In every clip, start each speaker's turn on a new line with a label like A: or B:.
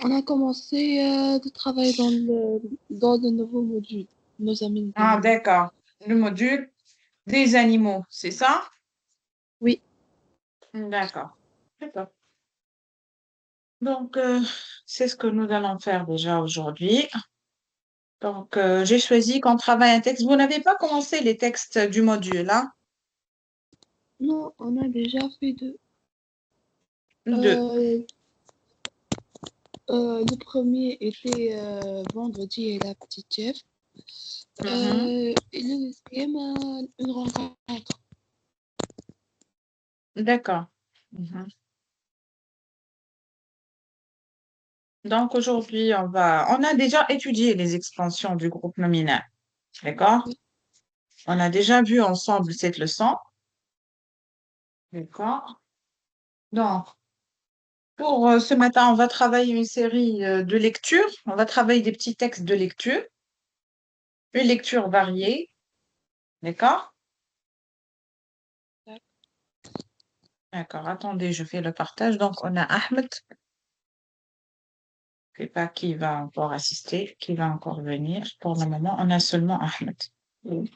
A: On a commencé de travailler dans le nouveau module, nos amis.
B: Ah, d'accord. Le module des animaux, c'est ça?
A: Oui,
B: D'accord. D'accord. Donc, c'est ce que nous allons faire déjà aujourd'hui. Donc, j'ai choisi qu'on travaille un texte. Vous n'avez pas commencé les textes du module, hein?
A: non, on a déjà fait deux.
B: Deux.
A: Euh, le premier était vendredi et la petite chef.
B: Mhm.
A: Et le deuxième, une rencontre.
B: D'accord. Mhm. Donc, aujourd'hui, on a déjà étudié les expansions du groupe nominal. D'accord?
A: Oui,
B: On a déjà vu ensemble cette leçon. D'accord? Donc, pour ce matin, on va travailler une série de lectures. On va travailler des petits textes de lecture, une lecture variée. D'accord? D'accord. Attendez, je fais le partage. Donc, on a Ahmed. Je ne sais pas qui va encore assister, qui va encore venir. Pour le moment, on a seulement Ahmed. Oui.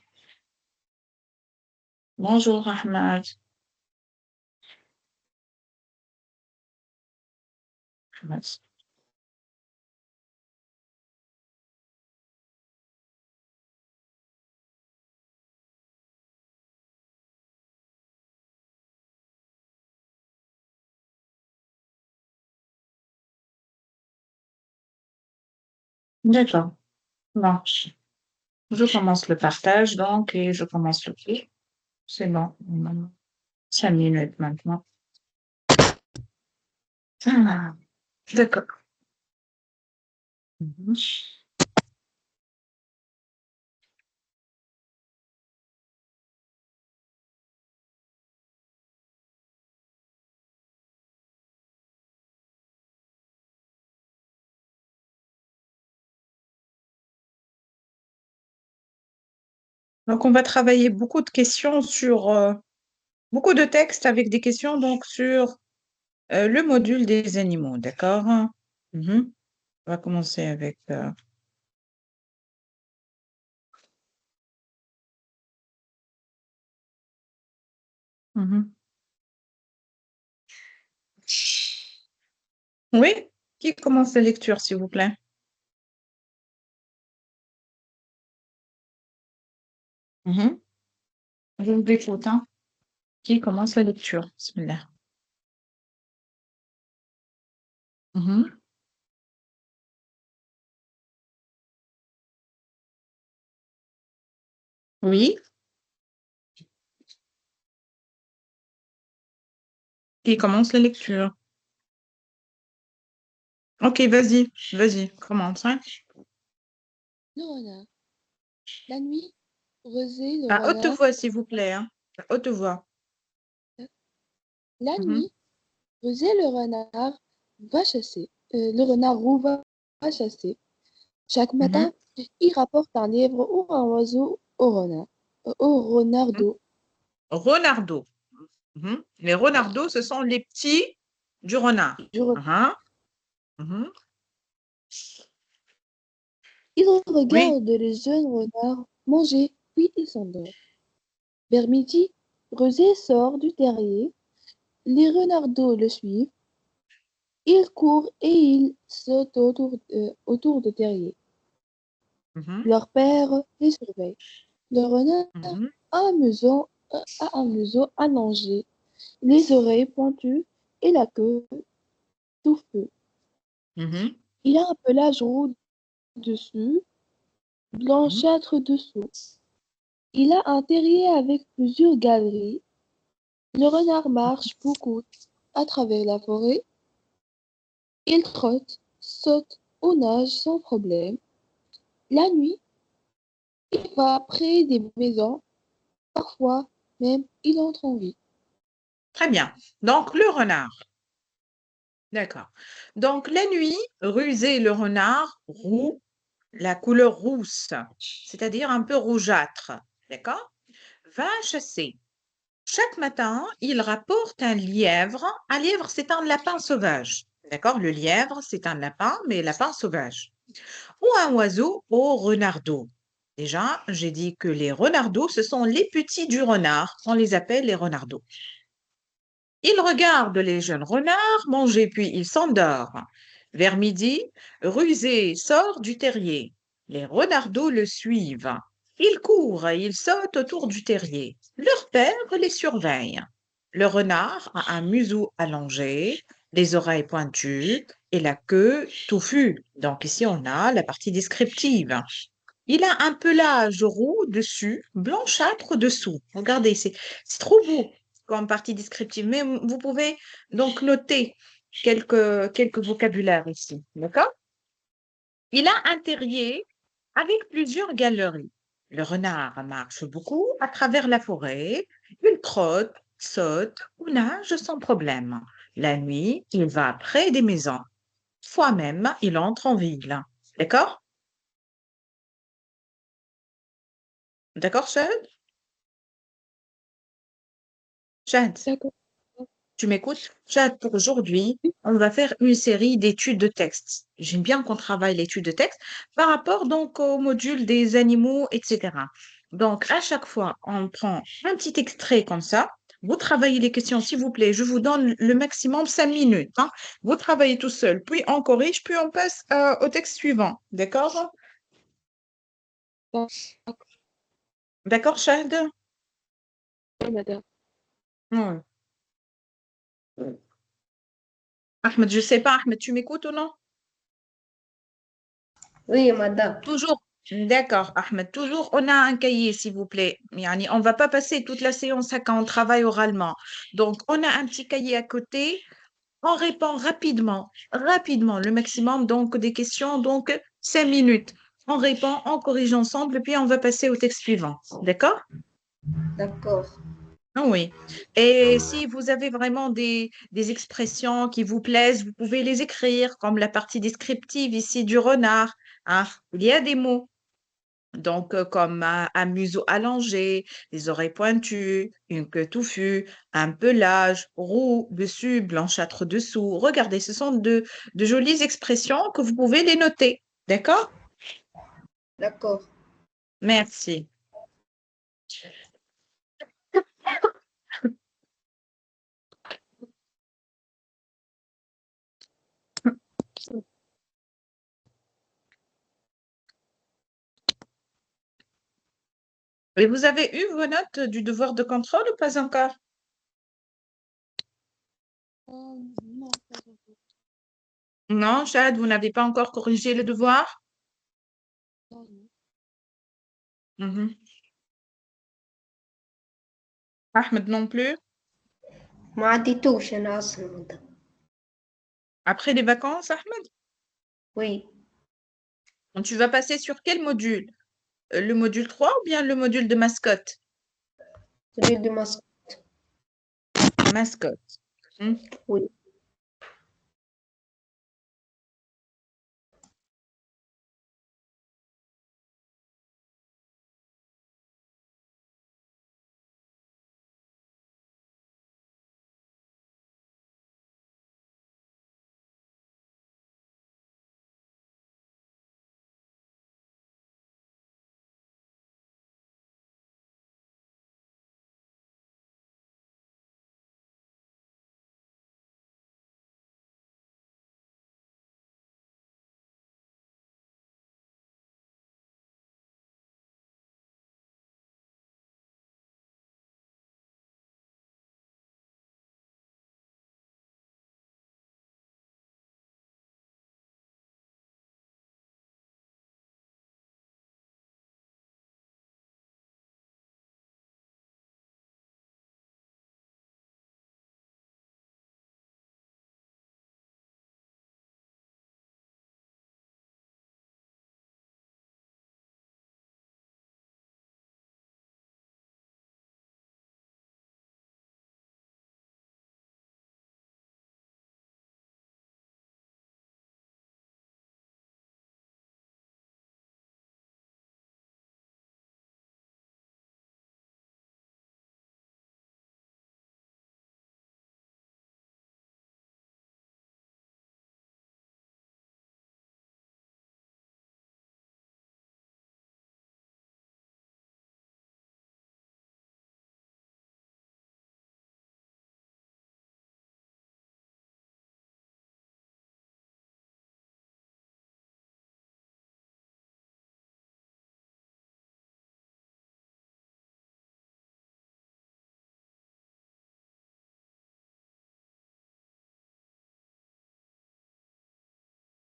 B: Bonjour, Ahmed. Ahmed. D'accord. Bon, je commence le partage, donc, et je commence le cours. C'est bon. On a 5 minutes maintenant. Ah, d'accord. Mhm. Donc, on va travailler beaucoup de questions sur, beaucoup de textes avec des questions donc sur le module des animaux, d'accord? Mhm. On va commencer avec. Mhm. Oui, qui commence la lecture, s'il vous plaît? Mhm. Je vous écoute, hein. Qui commence la lecture? Bismillah. Mhm. Oui, qui commence la lecture? Ok, vas-y, commence, hein.
A: le renard. La nuit, Rosé, le
B: À haute
A: renard.
B: voix, s'il vous plaît, hein. À haute voix.
A: La
B: Mhm.
A: nuit, Rosé, le renard va chasser. Le renard roux va chasser. Chaque
B: Mhm.
A: matin, il rapporte un lièvre ou un oiseau au renard, au renardeau.
B: Renardeau. Mhm. Les renardeaux, ce sont les petits du renard.
A: Du renard.
B: Mhm. Mhm.
A: Il
B: Oui.
A: regarde les jeunes renards manger, puis il s'endort. Vers midi, Rosé sort du terrier. Les renardeaux le suivent. Ils courent et ils sautent autour du terrier.
B: Mhm.
A: Leur père les surveille. Le renard
B: Mhm.
A: a un museau allongé, les oreilles pointues et la queue tout feu.
B: Mhm.
A: Il a un pelage roux dessus,
B: Mhm.
A: blanchâtre dessous. Il a un terrier avec plusieurs galeries. Le renard marche beaucoup à travers la forêt. Il trotte, saute ou nage sans problème. La nuit, il va près des maisons. Parfois même, il entre en vie.
B: Très bien. Donc, le renard. D'accord. Donc, la nuit, rusé le renard, roux, la couleur rousse, c'est-à-dire un peu rougeâtre, d'accord, va chasser. Chaque matin, il rapporte un lièvre. Un lièvre, c'est un lapin sauvage, D'accord? Le lièvre, c'est un lapin, mais lapin sauvage. Ou un oiseau au renardeau. Déjà, j'ai dit que les renardeaux, ce sont les petits du renard. On les appelle les renardeaux. Il regarde les jeunes renards manger, puis il s'endort. Vers midi, Rusé sort du terrier. Les renardeaux le suivent. Ils courent et ils sautent autour du terrier. Leur père les surveille. Le renard a un museau allongé, les oreilles pointues et la queue touffue. Donc ici, on a la partie descriptive. Il a un pelage roux dessus, blanchâtre dessous. Regardez, c'est trop beau comme partie descriptive. Mais vous pouvez donc noter quelques vocabulaires ici. D'accord? Il a un terrier avec plusieurs galeries. Le renard marche beaucoup à travers la forêt. Il trotte, saute ou nage sans problème. La nuit, il va près des maisons. Fois même, il entre en ville. D'accord? D'accord, Chad? Chad?
A: D'accord.
B: Tu m'écoutes? Chad, pour aujourd'hui, on va faire une série d'études de texte. J'aime bien qu'on travaille l'étude de texte par rapport donc au module des animaux, etc. Donc, à chaque fois, on prend un petit extrait comme ça. Vous travaillez les questions, s'il vous plaît. Je vous donne le maximum 5 minutes, hein. Vous travaillez tout seul, puis on corrige, puis on passe au texte suivant. D'accord?
A: D'accord,
B: D'accord, Chad?
A: madame.
B: Ouais. Ahmed, je sais pas, Ahmed, tu m'écoutes ou non?
C: Oui, madame.
B: Toujours, d'accord, Ahmed, toujours, on a un cahier, s'il vous plaît. Yani, on va pas passer toute la séance à quand on travaille oralement. Donc, on a un petit cahier à côté. On répond rapidement, rapidement, le maximum donc des questions, donc 5 minutes. On répond, on corrige ensemble, puis on va passer au texte suivant. D'accord?
C: D'accord.
B: Ah oui. Et si vous avez vraiment des expressions qui vous plaisent, vous pouvez les écrire, comme la partie descriptive ici du renard. Hein. Il y a des mots. Donc, comme un museau allongé, les oreilles pointues, une queue touffue, un pelage, roux dessus, blanchâtre dessous. Regardez, ce sont de jolies expressions que vous pouvez les noter. D'accord?
C: D'accord.
B: Merci. Et vous avez eu vos notes du devoir de contrôle ou pas encore?
A: Non, pas encore.
B: Non, Chad, vous n'avez pas encore corrigé le devoir?
A: Non, non.
B: Mhm. Ahmed non plus?
C: ما عديتوش أنا أصلا مدام.
B: Après les vacances, Ahmed?
C: Oui.
B: Donc, tu vas passer sur quel module? Le module 3 ou bien le module de mascotte?
C: تريد مصر.
B: Mascotte. Hmm.
C: Oui.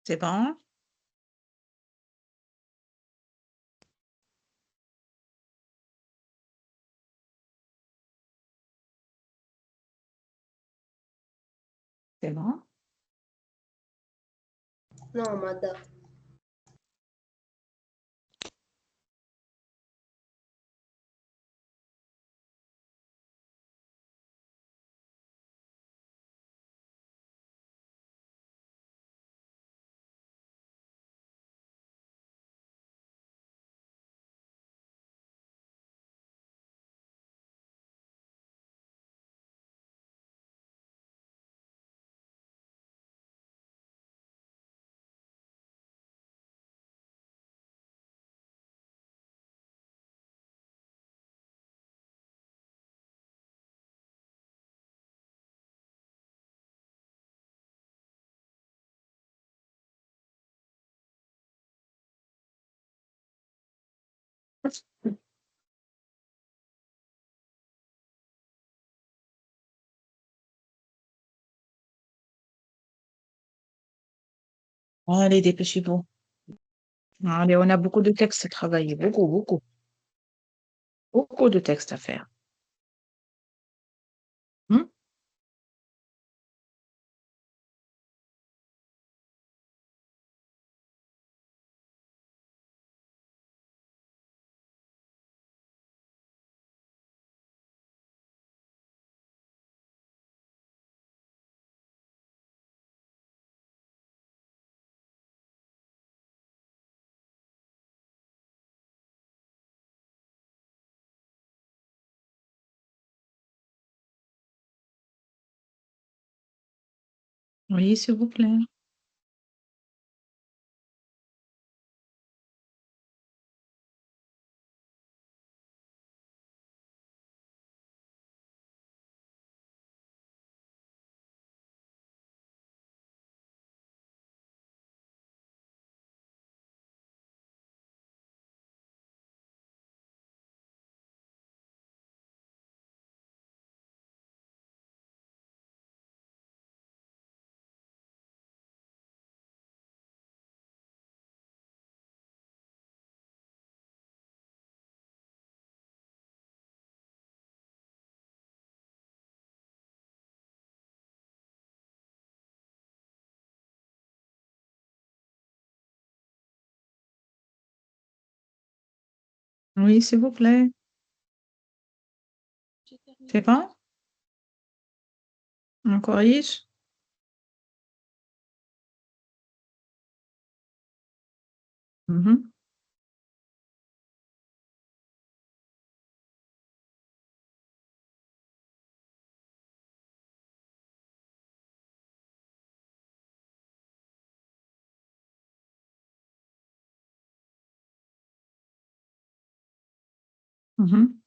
B: C'est bon? C'est bon?
C: Non, madame.
B: Allez, dépêchez-vous. Allez, on a beaucoup de textes à travailler. Beaucoup, beaucoup. Beaucoup de textes à faire. Hmm? Oui, s'il vous plaît. Oui, s'il vous plaît.
A: J'ai terminé.
B: C'est bon? On corrige? Mhm. Mhm.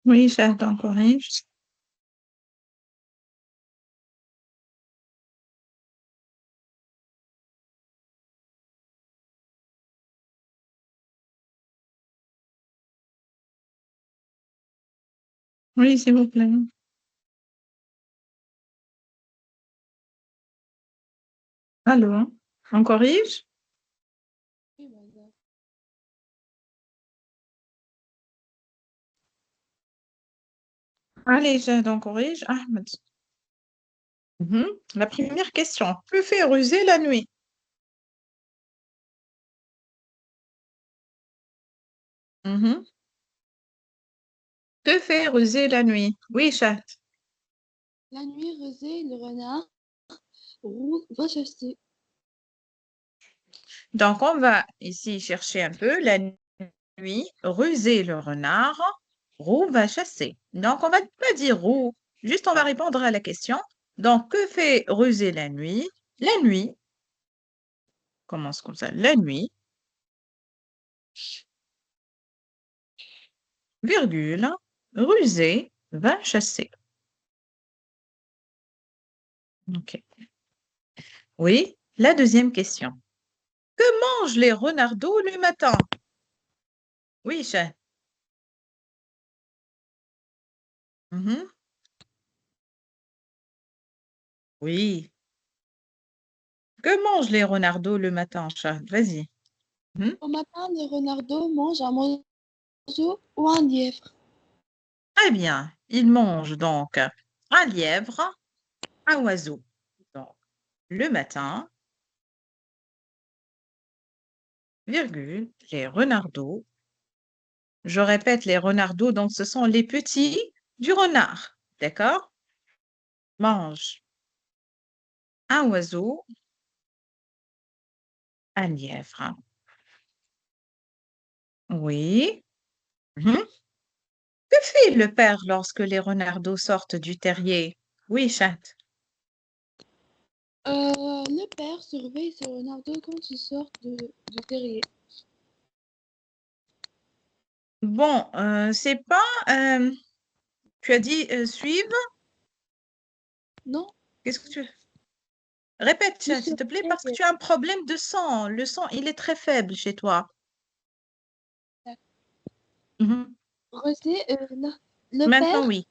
B: Oui, j'attends, corrige. Oui, s'il vous plaît. Allô? On corrige?
A: Oui, madame.
B: Allez, j'attends, corrige. Ahmed. Mhm. La première question. Que fait ruser la nuit? Mhm. Que fait ruser la nuit? Oui, chat.
A: La nuit, Rosé, le renard roux va chasser.
B: Donc, on va ici chercher un peu la nuit, ruser le renard, roux va chasser. Donc, on va pas dire roux, juste on va répondre à la question. Donc, que fait ruser la nuit? La nuit, commence comme ça, la nuit. virgule, rusé, va chasser. OK. Oui, la deuxième question. Que mangent les renardeaux le matin? Oui, chat. Mhm. Oui. Que mangent les renardeaux le matin, chat? Vas-y. Mhm.
A: Au matin, les renardeaux mangent un oiseau ou un lièvre.
B: Très bien. Ils mangent donc un lièvre, un oiseau. Donc, le matin, virgule, les renardeaux. Je répète, les renardeaux, donc ce sont les petits du renard. D'accord? Mangent un oiseau, un lièvre. Oui. Mhm. Que fait le père lorsque les renardeaux sortent du terrier? Oui, chat.
A: Le père surveille ses renardeaux quand ils sortent du terrier.
B: Bon, c'est pas. Tu as dit suivre.
A: Non,
B: Qu'est-ce que tu. Répète,
A: il
B: chat, s'il te plaît, parce que
A: surveille.
B: tu as un problème de sang. Le sang, il est très faible chez toi. Mhm.
A: Le
B: Maintenant,
A: père,
B: oui.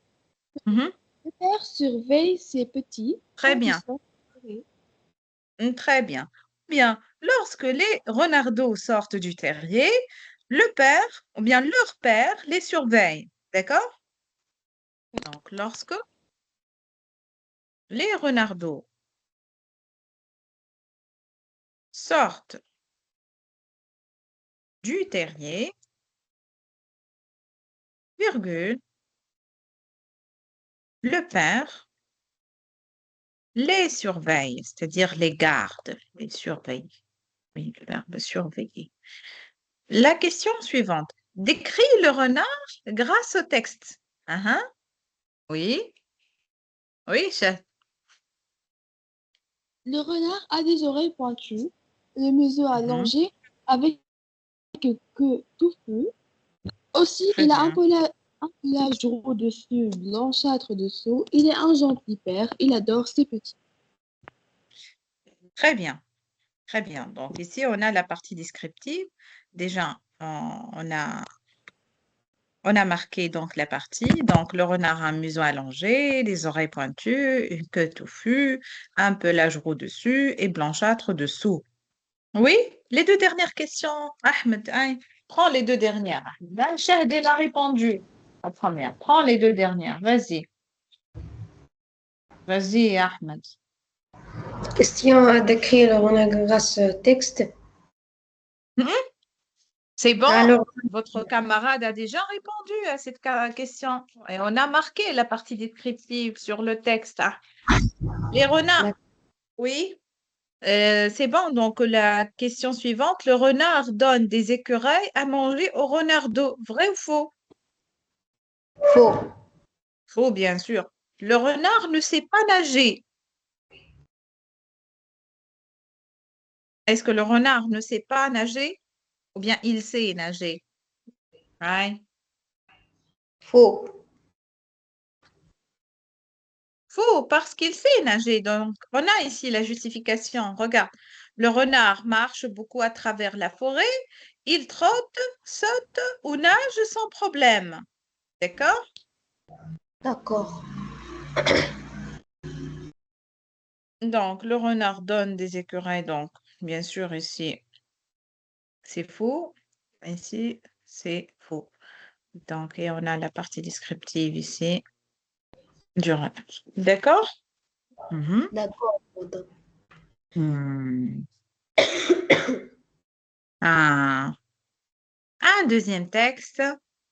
B: Mhm.
A: le père surveille ses petits
B: Très
A: quand ils
B: bien.
A: sortent du terrier.
B: Très bien. Bien, lorsque les renardeaux sortent du terrier, le père, ou bien leur père, les surveille. D'accord? Donc, lorsque les renardeaux sortent du terrier, virgule, le père les surveille, c'est-à-dire les garde, les surveille. Oui, le verbe surveiller. La question suivante. Décris le renard grâce au texte. Ah, oui, oui, chat.
A: Le renard a des oreilles pointues, le museau
B: Mhm.
A: allongé avec une queue touffue. Aussi,
B: Très
A: il a
B: bien.
A: un pelage roux dessus, blanchâtre dessous. Il est un gentil père, il adore ses petits.
B: Très bien. Très bien. Donc ici, on a la partie descriptive. Déjà, on a marqué donc la partie. Donc le renard a un museau allongé, les oreilles pointues, une queue touffue, un pelage roux dessus et blanchâtre dessous. Oui, les deux dernières questions, Ahmed, hein, prends les deux dernières. Ahmed. Shahd, elle a répondu. La première. Prends les deux dernières. Vas-y. Vas-y, Ahmed.
C: Question à décrire grâce au texte.
B: Mhm. C'est bon.
C: Alors,
B: Votre camarade a déjà répondu à cette question. Et on a marqué la partie descriptive sur le texte, hein. Les renards. Oui. C'est bon. Donc, la question suivante. Le renard donne des écureuils à manger au renardeau. Vrai ou faux?
C: faux,
B: Faux, bien sûr. Le renard ne sait pas nager. Est-ce que le renard ne sait pas nager ou bien il sait nager? Right?
C: faux,
B: Faux, parce qu'il sait nager. Donc, on a ici la justification. Regarde, le renard marche beaucoup à travers la forêt. Il trotte, saute ou nage sans problème. D'accord?
C: d'accord,
B: Donc, le renard donne des écureuils. Donc, bien sûr, ici, c'est faux. Ici, c'est faux. Donc, et on a la partie descriptive ici du renard. D'accord? Mhm.
C: d'accord, madame.
B: Hmm. Un, un deuxième texte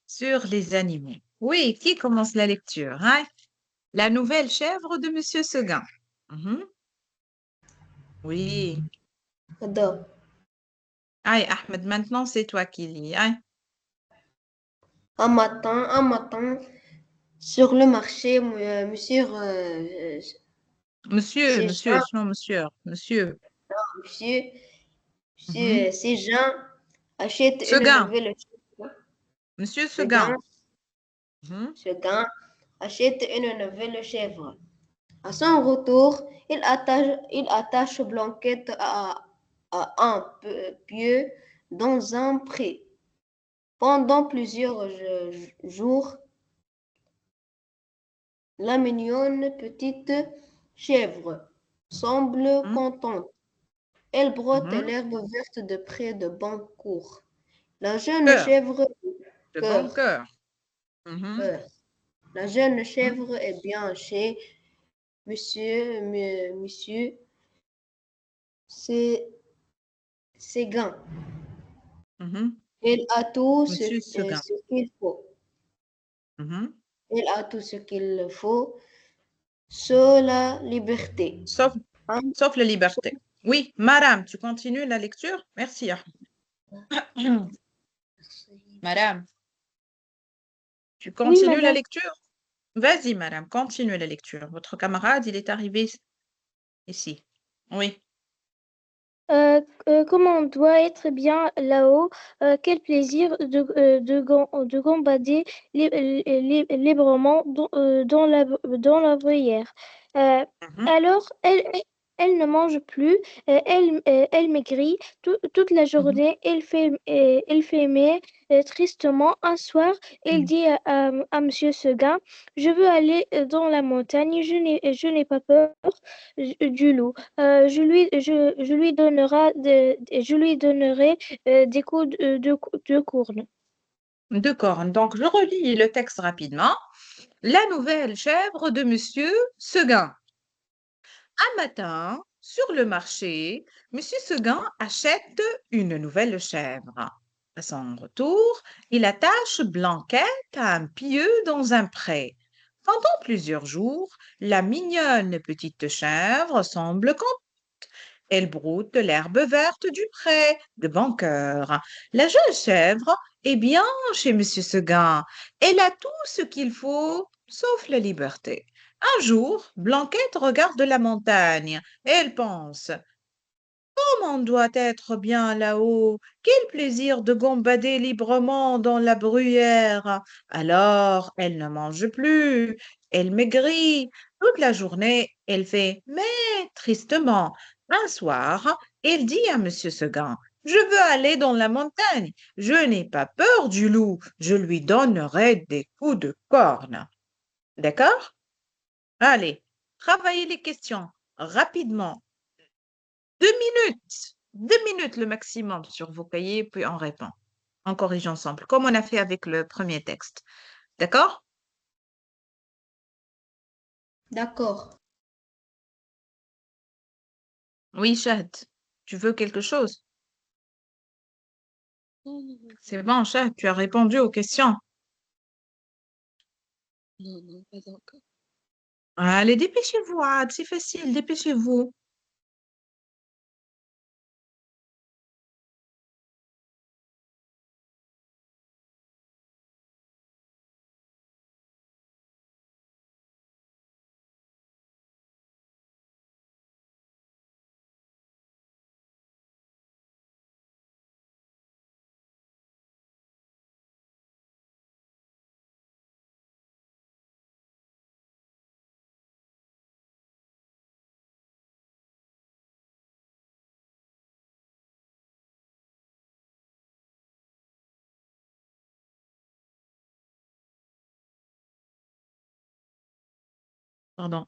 B: sur les animaux. Oui, qui commence la lecture, hein? La nouvelle chèvre de Monsieur Seguin. Mhm. Oui.
C: Madame.
B: Aïe, Ahmed, maintenant c'est toi qui lis, hein?
C: Un matin, sur le marché,
B: Monsieur,
C: ces
B: monsieur,
C: gens,
B: non, monsieur.
C: monsieur,
B: Mhm.
C: ces gens achètent une
B: Seguin,
C: nouvelle
B: Monsieur
C: Seguin,
B: Seguin. Mhm.
C: Seguin achète une nouvelle chèvre. À son retour, il attache Blanquette à un pieu dans un pré. Pendant plusieurs jours, la mignonne petite chèvre semble
B: Mhm.
C: contente. Elle brotte
B: Mhm.
C: l'herbe verte de près de Bancourt. La jeune
B: Cœur,
C: chèvre
B: de bon
C: cœur,
B: cœur. Mhm.
C: cœur. La jeune
B: Mhm.
C: chèvre est bien chez monsieur Sé- Séguin.
B: Mhm.
C: Elle a tout
B: Monsieur Seguin.
C: ce qu'il faut.
B: Mhm.
C: Elle a tout ce qu'il faut, sur la liberté.
B: Sauf,
C: Hein?
B: sauf la liberté. Oui, madame, tu continues la lecture? Merci. Madame, tu
A: Oui,
B: continues la
A: madame.
B: lecture? Vas-y, madame, continue la lecture. Votre camarade, il est arrivé ici. Oui.
D: Comment on doit être bien là-haut, quel plaisir de gambader librement dans la bruyère. Euh,
B: Mhm.
D: alors, elle ne mange plus, elle maigrit toute la
B: Mhm.
D: journée, elle fait mais tristement. Un soir, elle dit à Monsieur Seguin, je veux aller dans la montagne, je n'ai pas peur du loup. Je lui donnerai des coups de corne.
B: De cornes. Donc, je relis le texte rapidement. La nouvelle chèvre de Monsieur Seguin. Un matin, sur le marché, Monsieur Seguin achète une nouvelle chèvre. À son retour, il attache Blanquette à un pieu dans un pré. Pendant plusieurs jours, la mignonne petite chèvre semble contente. Elle broute l'herbe verte du pré, de bon cœur. La jeune chèvre est bien chez Monsieur Seguin. Elle a tout ce qu'il faut, sauf la liberté. Un jour, Blanquette regarde la montagne. Elle pense, comme on doit être bien là-haut, quel plaisir de gambader librement dans la bruyère. Alors, elle ne mange plus, elle maigrit. Toute la journée, elle fait mais tristement. Un soir, elle dit à Monsieur Seguin, je veux aller dans la montagne. Je n'ai pas peur du loup. Je lui donnerai des coups de corne. D'accord? Allez, travaillez les questions rapidement. 2 minutes, 2 minutes le maximum sur vos cahiers, puis on répond. On corrige ensemble, comme on a fait avec le premier texte. D'accord?
C: D'accord.
B: Oui, Chad, tu veux quelque chose?
A: Non, non, non,
B: C'est bon, Chad, tu as répondu aux questions.
A: non, non, pas encore.
B: Allez, dépêchez-vous, Ad, c'est facile, dépêchez-vous. Pardon.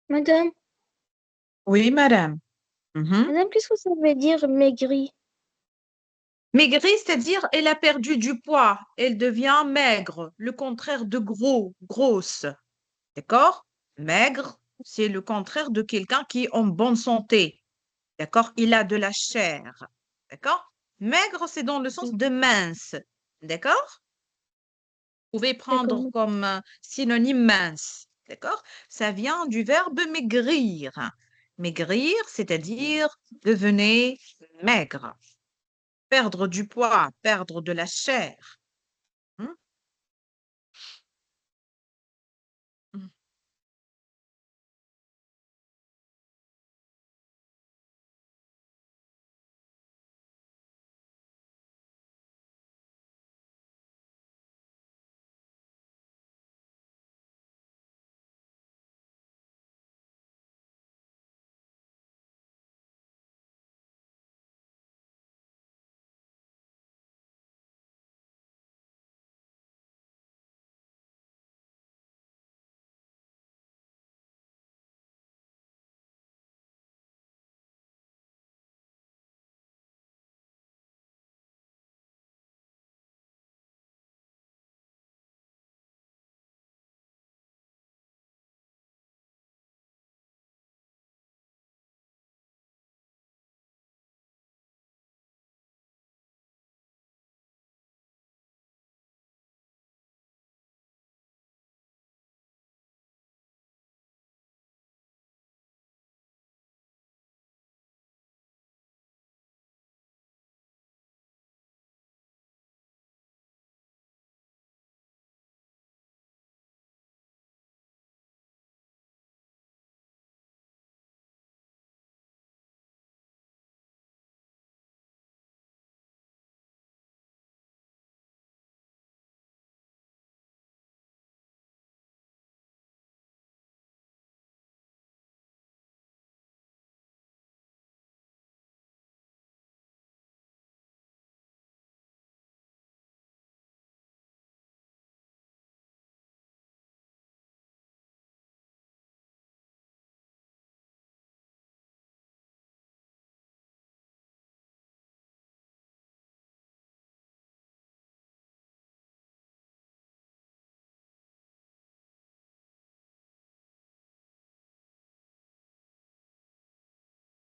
D: Madame,
B: Oui, madame. Mhm.
D: madame, qu'est-ce que ça veut dire maigri?
B: Maigrie, c'est-à-dire elle a perdu du poids, elle devient maigre, le contraire de gros, grosse. D'accord? Maigre, c'est le contraire de quelqu'un qui est en bonne santé. D'accord? Il a de la chair. D'accord? Maigre, c'est dans le sens de mince. D'accord? Vous pouvez prendre
D: D'accord.
B: comme synonyme mince. D'accord? Ça vient du verbe maigrir. Maigrir, c'est-à-dire devenir maigre. Perdre du poids, perdre de la chair. Hmm? Hmm.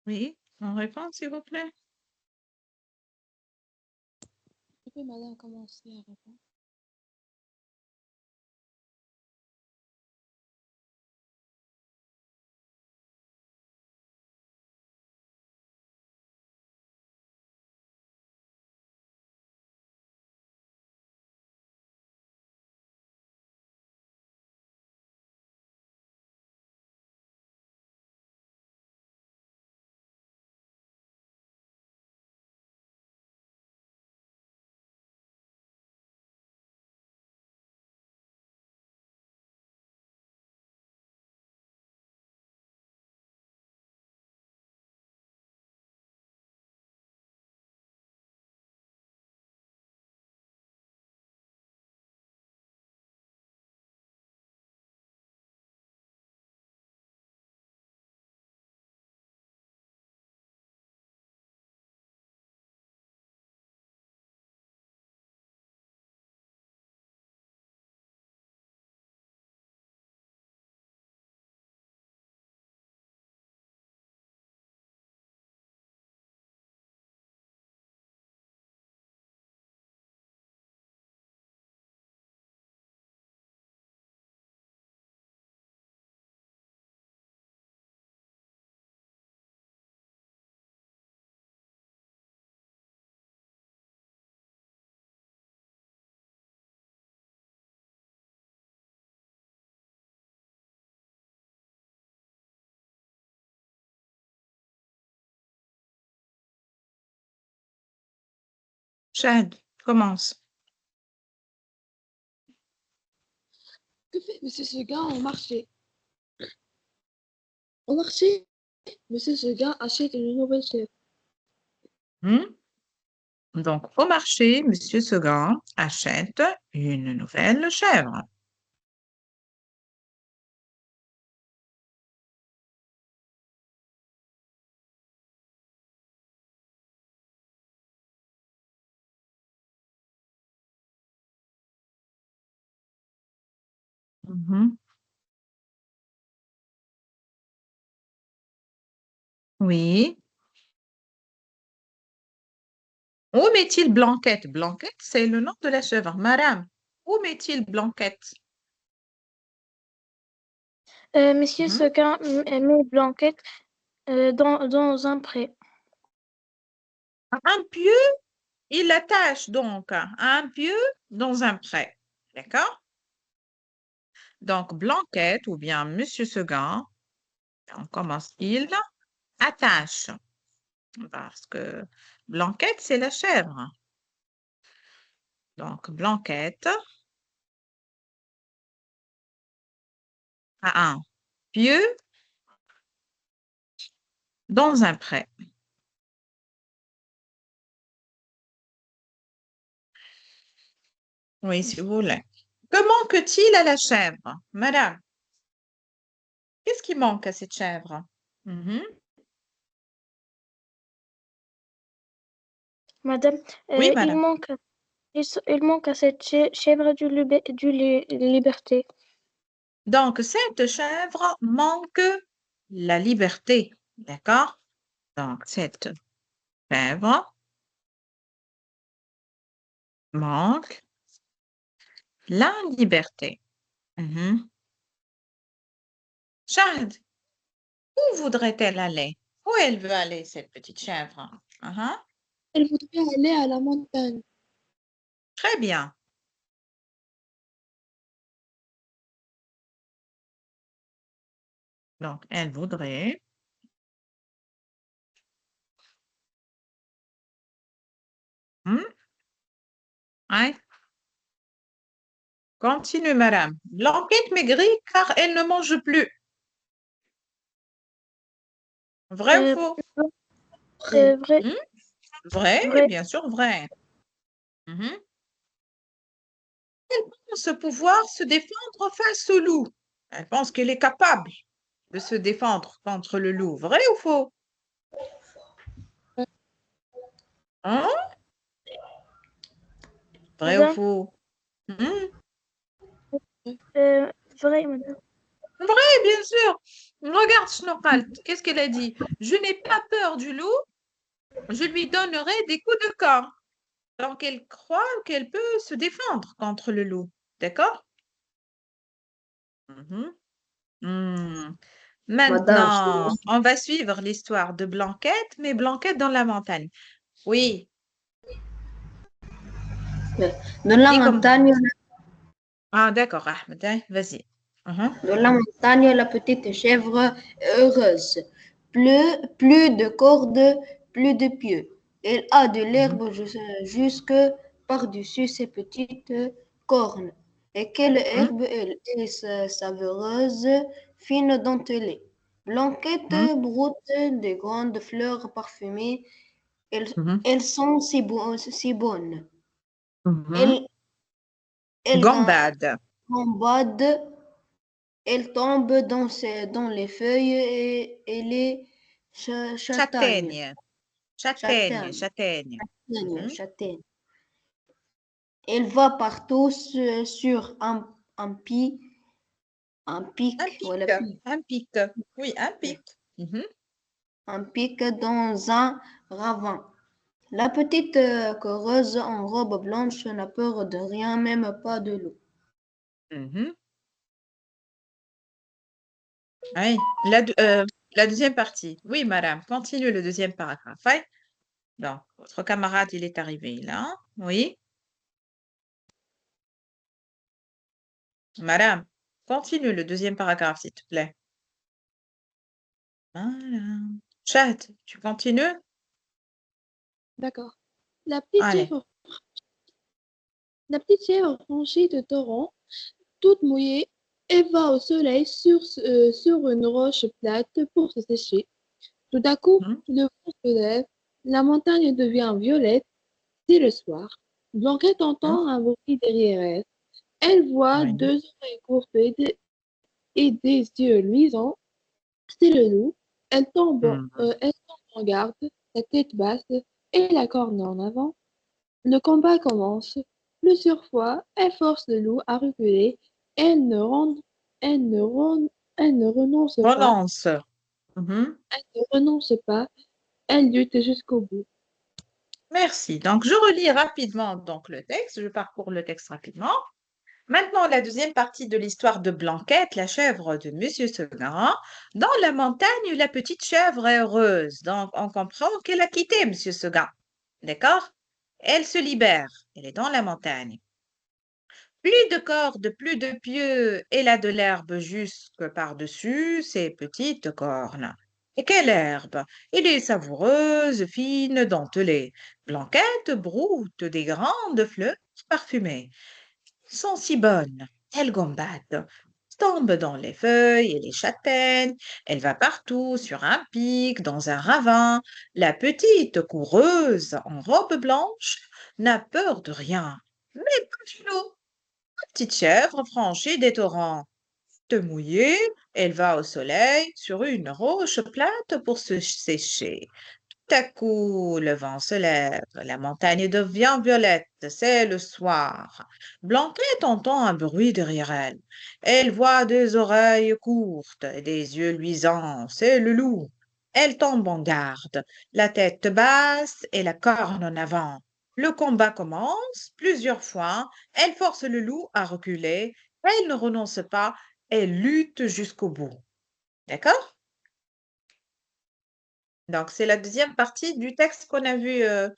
B: Oui, on répond, s'il vous plaît.
A: Tu peux, madame, commencer à répondre.
B: Chad, commence.
A: Que fait Monsieur Seguin au marché? Au marché, Monsieur Seguin achète une nouvelle chèvre.
B: Hmm? Donc, au marché, Monsieur Seguin achète une nouvelle chèvre. Mhm. Oui. Où met-il Blanquette? Blanquette, c'est le nom de la chèvre. Madame, où met-il Blanquette?
D: Monsieur
B: Mhm.
D: Seguin met Blanquette dans un pré.
B: Un pieu, il l'attache donc à un pieu dans un pré. D'accord? Donc, Blanquette ou bien Monsieur Seguin, on commence, il attache. Parce que Blanquette, c'est la chèvre. Donc, Blanquette a un pieu dans un pré. Oui, si vous voulez. Que manque-t-il à la chèvre, madame? Qu'est-ce qui manque à cette chèvre? Mhm.
D: Madame,
B: Oui,
D: il
B: madame.
D: manque à cette chèvre liberté.
B: Donc, cette chèvre manque la liberté. D'accord? Donc, cette chèvre manque la liberté. Mhm. Chad, où voudrait-elle aller? Où elle veut aller, cette petite chèvre? Mhm.
A: Elle voudrait aller à la montagne.
B: Très bien. Donc, elle voudrait. Hmm? Hein? Continue, madame. Blanquette maigrit car elle ne mange plus. Vrai ou
D: Euh,
B: faux?
C: Vrai.
D: Vrai,
B: Hmm? Vrai,
D: vrai.
B: bien sûr, vrai. Mhm. Elle pense pouvoir se défendre face au loup. Elle pense qu'elle est capable de se défendre contre le loup. Vrai ou faux? Hein? Vrai ou
D: Madame,
B: faux? Hmm?
D: vrai, madame.
B: Vrai, bien sûr. Regarde, Snorkalt, qu'est-ce qu'elle a dit? Je n'ai pas peur du loup, je lui donnerai des coups de corps. Donc, elle croit qu'elle peut se défendre contre le loup. D'accord? Mhm. Hmm.
C: Madame,
B: Maintenant, on va suivre l'histoire de Blanquette, mais Blanquette dans la montagne. Oui,
C: dans la
B: dis comme...
C: montagne,
B: Ah, d'accord, Ahmed, hein, vas-y. Mhm.
C: dans la montagne, la petite chèvre est heureuse. Plus de cordes, plus de pieux. Elle a de
B: Mhm.
C: l'herbe jusque par-dessus ses petites cornes. Et quelle
B: Mhm.
C: herbe elle est savoureuse, fine dentelée. Blanquette
B: Mhm.
C: broute des grandes fleurs parfumées. Elles,
B: Mhm.
C: elles sont si bonnes.
B: Mhm.
C: Elles, elles
B: Gambade,
C: gambadent. Elle tombe dans les feuilles et les châtaignes.
B: châtaigne, châtaigne,
C: Châtaignes,
B: châtaigne.
C: châtaignes,
B: Mhm.
C: châtaignes. Elle va partout sur un
B: Un
C: pic,
B: pic,
C: voilà,
B: un pic. Oui, un pic. Mhm.
C: un pic dans un ravin. La petite coureuse en robe blanche n'a peur de rien, même pas de l'eau.
B: Mhm. Oui, la deuxième partie. Oui, madame, continue le deuxième paragraphe. Oui. Donc, votre camarade, il est arrivé là. Oui, madame, continue le deuxième paragraphe, s'il te plaît. Voilà. Chat, tu continues?
A: D'accord. La petite
B: Allez.
A: chèvre, la petite chèvre franchit le torrent, toute mouillée, et va au soleil sur une roche plate pour se sécher. Tout à coup,
B: Mhm.
A: le vent se lève, la montagne devient violette, c'est le soir. Blanquette
B: Mhm.
A: entend un bruit derrière elle. Elle voit
B: Oui.
A: deux oreilles courtes et des yeux luisants. C'est le loup.
B: Mhm.
A: Elle tombe en garde, la tête basse et la corne en avant. Le combat commence. Plusieurs fois, elle force le loup à reculer. Elle ne, ren- elle ne, ren- elle ne renonce pas.
B: Relance. Mhm.
A: Elle ne renonce pas, elle lutte jusqu'au bout.
B: Merci. Donc, je relis rapidement donc, le texte. Je parcours le texte rapidement. Maintenant, la deuxième partie de l'histoire de Blanquette, la chèvre de Monsieur Seguin. Dans la montagne, la petite chèvre est heureuse. Donc, on comprend qu'elle a quitté Monsieur Seguin. D'accord? Elle se libère. Elle est dans la montagne. Plus de cordes, plus de pieux, elle a de l'herbe jusque par-dessus ses petites cornes. Et quelle herbe! Elle est savoureuse, fine, dentelée. Blanquette broute des grandes fleurs parfumées. Elles sont si bonnes, elles gambadent, tombent dans les feuilles et les châtaignes. Elle va partout, sur un pic, dans un ravin. La petite coureuse en robe blanche n'a peur de rien. Mais pas de l'eau. Petite chèvre franchit des torrents. De mouillée, elle va au soleil sur une roche plate pour se sécher. Tout à coup, le vent se lève, la montagne devient violette, c'est le soir. Blanquette entend un bruit derrière elle. Elle voit des oreilles courtes et des yeux luisants, c'est le loup. Elle tombe en garde, la tête basse et la corne en avant. Le combat commence plusieurs fois. Elle force le loup à reculer. Elle ne renonce pas. Elle lutte jusqu'au bout. D'accord? Donc, c'est la deuxième partie du texte qu'on a vu euh,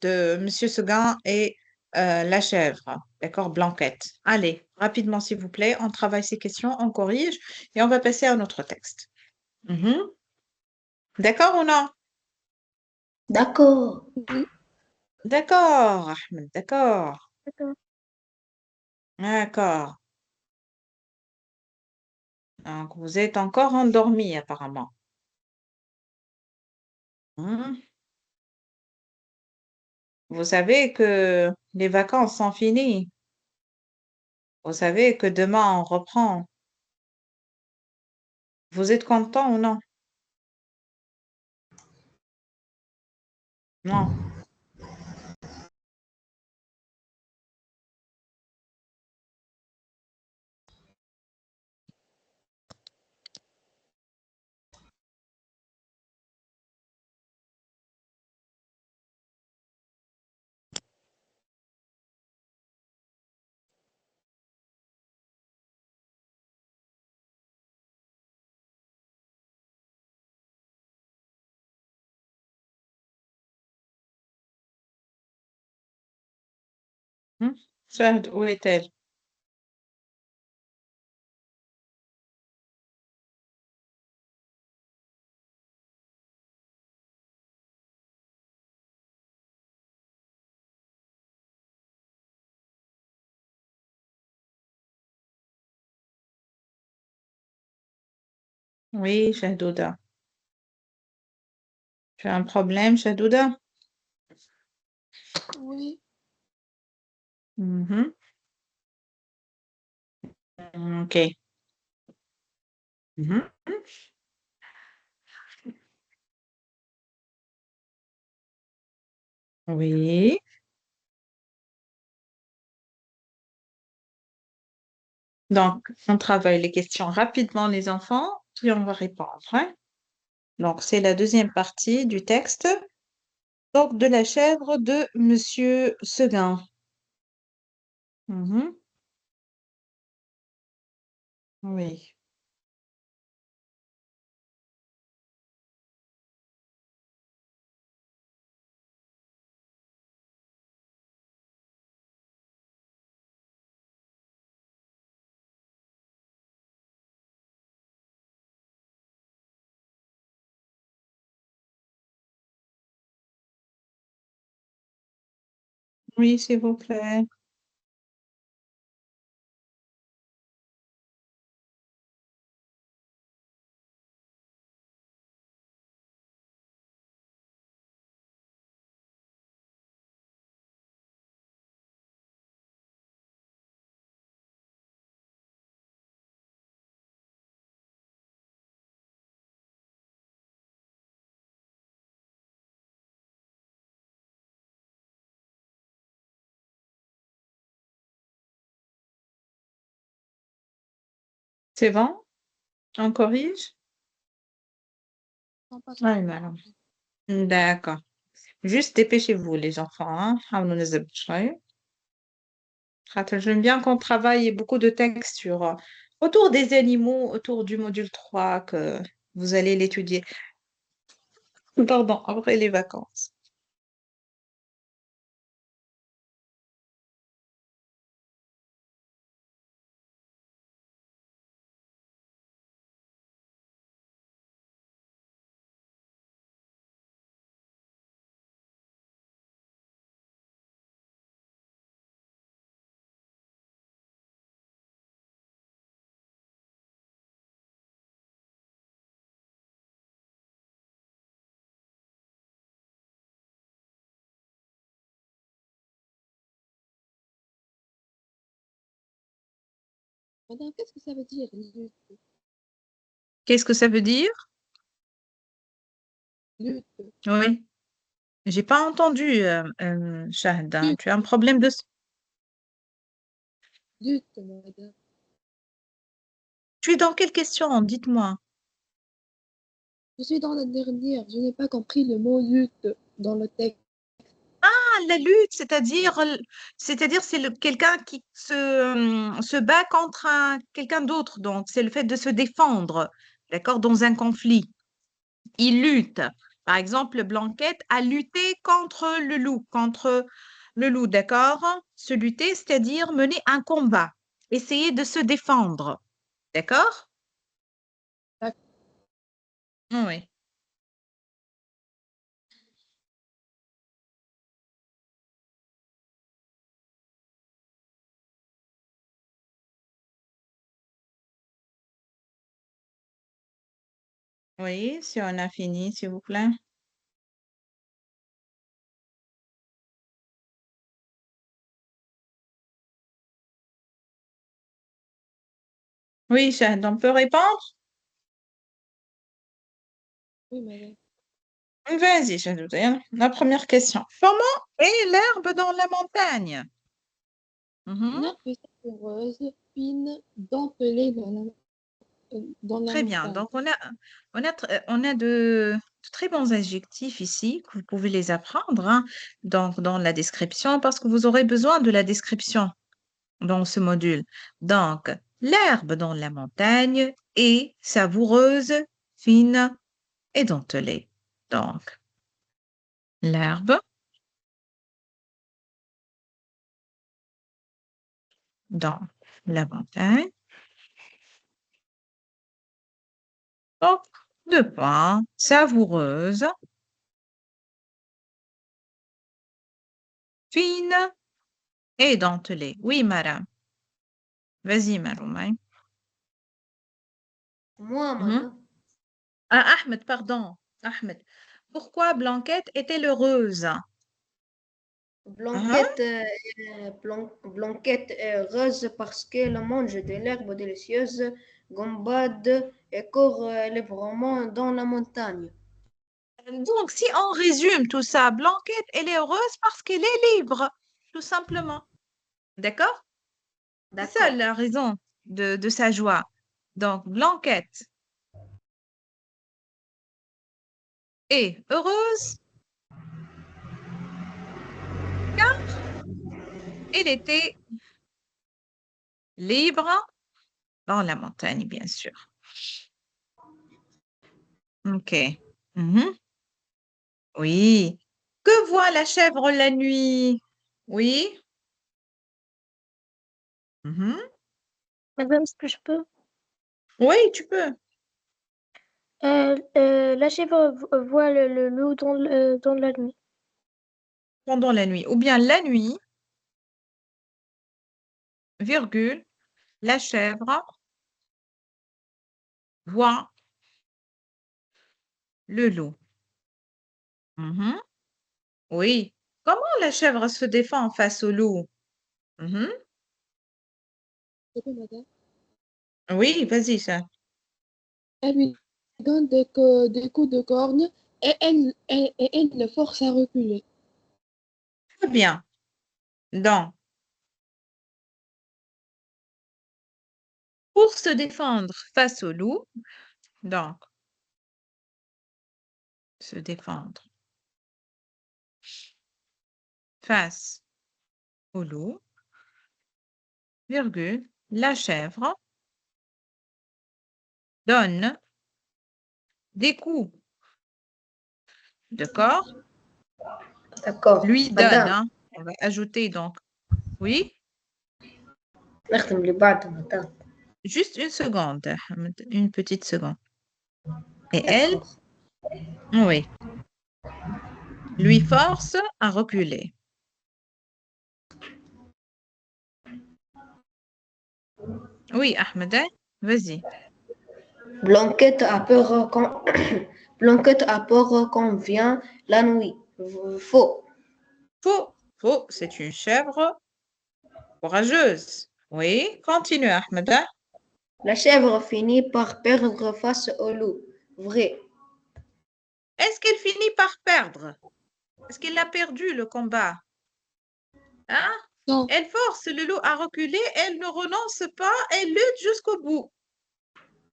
B: de Monsieur Seguin et la chèvre. D'accord? Blanquette. Allez, rapidement, s'il vous plaît, on travaille ces questions, on corrige et on va passer à notre texte. Mhm. D'accord ou non?
C: D'accord.
A: Oui,
B: D'accord, Ahmed, d'accord.
D: D'accord.
B: D'accord. Donc, vous êtes encore endormi, apparemment. Mhm. Vous savez que les vacances sont finies. Vous savez que demain, on reprend. Vous êtes content ou non? Non. Hmm? Soit, où est-elle? Oui, Shahdouda. Tu as un problème, Shahdouda?
A: oui,
B: Mhm. OK. Mhm. Oui. Donc, on travaille les questions rapidement, les enfants, puis on va répondre, hein. Donc, c'est la deuxième partie du texte. Donc, de la chèvre de Monsieur Seguin. Mhm. Oui. Oui, s'il vous plaît. C'est bon? On corrige? Oui, madame. D'accord. Juste dépêchez-vous, les enfants, hein. حاولوا نزبط شوية. خاطر j'aime bien qu'on travaille beaucoup de textes sur, autour des animaux, autour du module 3 que vous allez l'étudier. Pardon, après les vacances.
A: Madame, qu'est-ce que ça veut dire, lutte?
B: Qu'est-ce que ça veut dire?
A: Lutte,
B: Oui. J'ai pas entendu, Shahda.
A: lutte,
B: Tu as un problème de...
A: lutte, madame.
B: Tu es dans quelle question? Dites-moi.
A: Je suis dans la dernière. Je n'ai pas compris le mot lutte dans le texte.
B: Ah, la lutte, c'est-à-dire c'est quelqu'un qui se bat contre quelqu'un d'autre. Donc, c'est le fait de se défendre, d'accord, dans un conflit. Il lutte. Par exemple, Blanquette a lutté contre le loup, d'accord? Se lutter, c'est-à-dire mener un combat, essayer de se défendre, d'accord?
A: D'accord.
B: Oui. Oui, si on a fini, s'il vous plaît. Oui, Shahd, on peut répondre?
A: Oui, madame.
B: Vas-y, Shahd, la première question. Comment est l'herbe dans la montagne? Mhm.
A: Une herbe savoureuse, fine, dentelée dans la
B: Très bien.
A: montagne.
B: Donc, on a de très bons adjectifs ici que vous pouvez les apprendre, hein, donc, dans la description parce que vous aurez besoin de la description dans ce module. Donc, l'herbe dans la montagne est savoureuse, fine et dentelée. Donc, l'herbe dans la montagne. Donc, deux points, savoureuse, fine et dentelée. Oui, madame. Vas-y, Maroumai.
C: Moi,
B: Mhm.
C: madame.
B: Ah, Ahmed, pardon. Ahmed. Pourquoi Blanquette est-elle heureuse? Hein?
C: Blanquette est heureuse parce qu'elle mange de l'herbe délicieuse, gambade et court librement dans la montagne.
B: Donc, si on résume tout ça, Blanquette, elle est heureuse parce qu'elle est libre, tout simplement. D'accord? C'est ça
C: D'accord.
B: la raison de sa joie. Donc, Blanquette est heureuse car elle était libre dans la montagne, bien sûr. OK. Mhm. Oui. Que voit la chèvre la nuit? Oui. Mhm.
D: Madame, est-ce que je peux?
B: Oui, tu peux.
D: La chèvre voit le loup dans la nuit.
B: Pendant la nuit. Ou bien la nuit, virgule, la chèvre voit le loup. Mhm. Oui. Comment la chèvre se défend face au loup? Mhm.
A: C'est quoi, madame?
B: Oui, vas-y, ça.
A: Elle lui donne des coups de corne et elle le force à reculer.
B: Très bien. Donc, pour se défendre face au loup, donc, se défendre. Face au loup, virgule, la chèvre donne des coups. D'accord?
C: D'accord.
B: Lui donne,
C: Madame,
B: hein. On va ajouter donc. Oui?
C: نختم اللي بعده madame.
B: Juste une seconde, Ahmed, une petite seconde. Et elle,
C: D'accord.
B: oui, lui force à reculer. Oui, Ahmed, hein? Vas-y.
C: Blanquette a peur quand Blanquette a peur quand vient la nuit. Faux.
B: Faux, faux, c'est une chèvre courageuse. Oui, continue, Ahmed, hein?
C: La chèvre finit par perdre face au loup. Vrai.
B: Est-ce qu'elle finit par perdre? Est-ce qu'elle a perdu le combat? Hein?
A: Non,
B: Elle force le loup à reculer, elle ne renonce pas, elle lutte jusqu'au bout.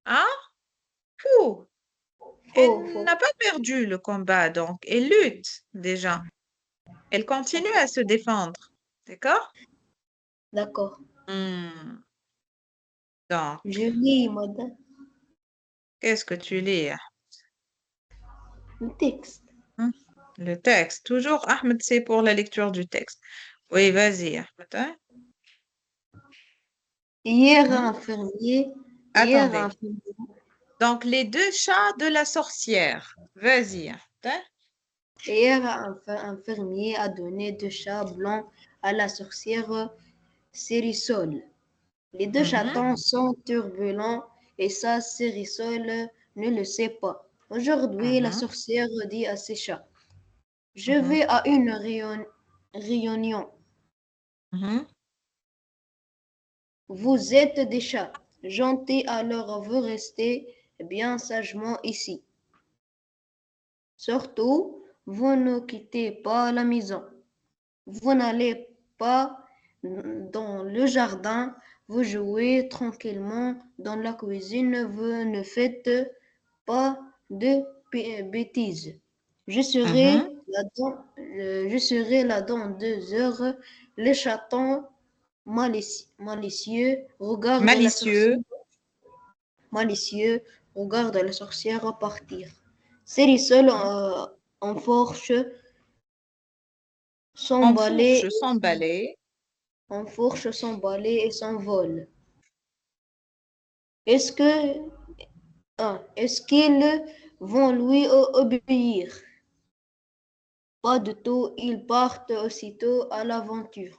B: Hein? Fou.
C: Faux,
B: Elle
C: faux.
B: n'a pas perdu le combat, donc elle lutte déjà. Elle continue à se défendre. D'accord?
C: D'accord.
B: Hmm. Donc,
C: Je lis, madame,
B: qu'est-ce que tu lis?
C: le texte.
B: Hmm? Le texte. Toujours, Ahmed, c'est pour la lecture du texte. Oui, vas-y, Ahmed, hein?
C: Hier,
B: Hmm?
C: un fermier. Hier, un
B: Attendez. Donc, les deux chats de la sorcière. Vas-y, Ahmed, hein?
C: Hier, un fermier a donné 2 chats blancs à la sorcière Cérisol. Les 2 chatons sont turbulents et sa Cérisol ne le sait pas. Aujourd'hui, la
B: Mhm,
C: sorcière dit à ses chats, je
B: mhm,
C: vais à une réunion.
B: mhm.
C: Vous êtes des chats gentils, alors vous restez bien sagement ici. Surtout, vous ne quittez pas la maison. Vous n'allez pas dans le jardin, vous jouez tranquillement dans la cuisine, vous ne faites pas de bêtises. Je serai
B: Mhm.
C: je serai là dans 2 heures. Les chatons malicieux regardent la
B: Malicieux.
C: sorcière, malicieux regardent la sorcière partir. Cérisol enfourche son balai
B: Enfourche son balai.
C: enfourche son balai et s'envole. Est-ce que, est-ce qu'ils vont lui obéir? Pas du tout, ils partent aussitôt à l'aventure.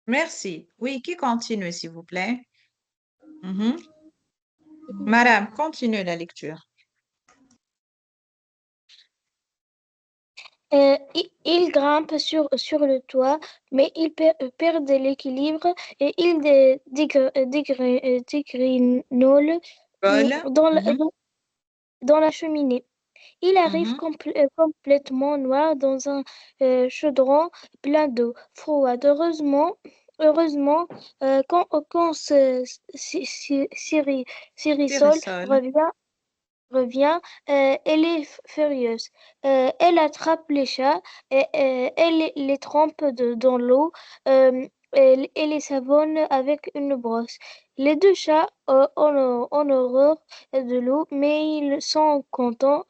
B: Merci. Oui, qui continue, s'il vous plaît? Mhm. Madame, continue la lecture.
D: Ils grimpent sur le toit, mais ils perdent l'équilibre et ils dégrinolent
B: Paul.
D: dans
B: Mhm,
D: dans la cheminée. Il arrive
B: mhm.
D: complètement noir dans un chaudron plein d'eau froide. Heureusement, quand Cyrissol
B: Cyrissol.
D: revient, elle est furieuse. Elle attrape les chats, elle les trempe dans l'eau et les savonne avec une brosse. Les 2 chats ont horreur de l'eau, mais ils sont contents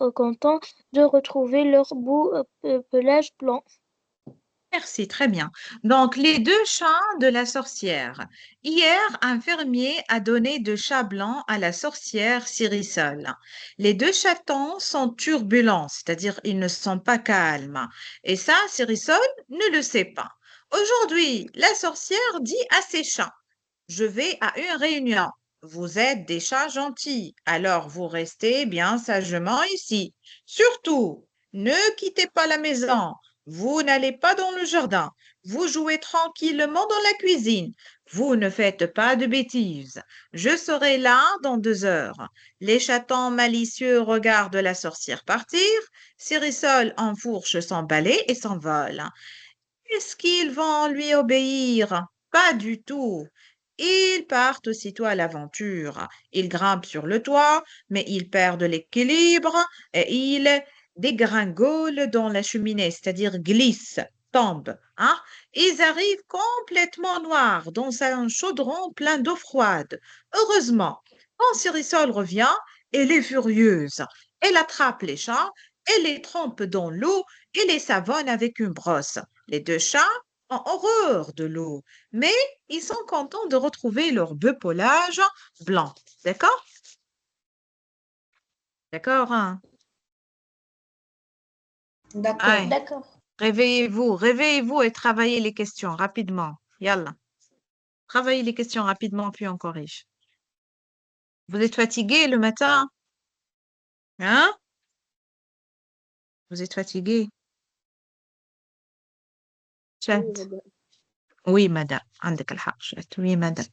D: de retrouver leur beau pelage blanc.
B: Merci, très bien. Donc, les deux chats de la sorcière. Hier, un fermier a donné 2 chats blancs à la sorcière Cyrissol. Les 2 chatons sont turbulents, c'est-à-dire ils ne sont pas calmes. Et ça, Cyrissol ne le sait pas. Aujourd'hui, la sorcière dit à ses chats, je vais à une réunion. Vous êtes des chats gentils, alors vous restez bien sagement ici. Surtout, ne quittez pas la maison. Vous n'allez pas dans le jardin. Vous jouez tranquillement dans la cuisine. Vous ne faites pas de bêtises. Je serai là dans 2 heures. Les chatons malicieux regardent la sorcière partir. Cyrissol enfourche son balai et s'envole. Est-ce qu'ils vont lui obéir? Pas du tout. Ils partent aussitôt à l'aventure. Ils grimpent sur le toit, mais ils perdent l'équilibre et ils dégringolent dans la cheminée, c'est-à-dire glissent, tombent. Hein? Ils arrivent complètement noirs dans un chaudron plein d'eau froide. Heureusement, quand Cérisol revient, elle est furieuse. Elle attrape les chats, elle les trempe dans l'eau et les savonne avec une brosse. Les deux chats ont horreur de l'eau, mais ils sont contents de retrouver leur beau pelage blanc. D'accord? D'accord, hein?
C: D'accord.
B: Allez, réveillez-vous, réveillez-vous et travaillez les questions rapidement. Yallah. Travaillez les questions rapidement, puis on corrige. Vous êtes fatigué le matin? Hein? Vous êtes fatigué? شهد. Oui, madame. عندك الحق شهد. Oui, madame.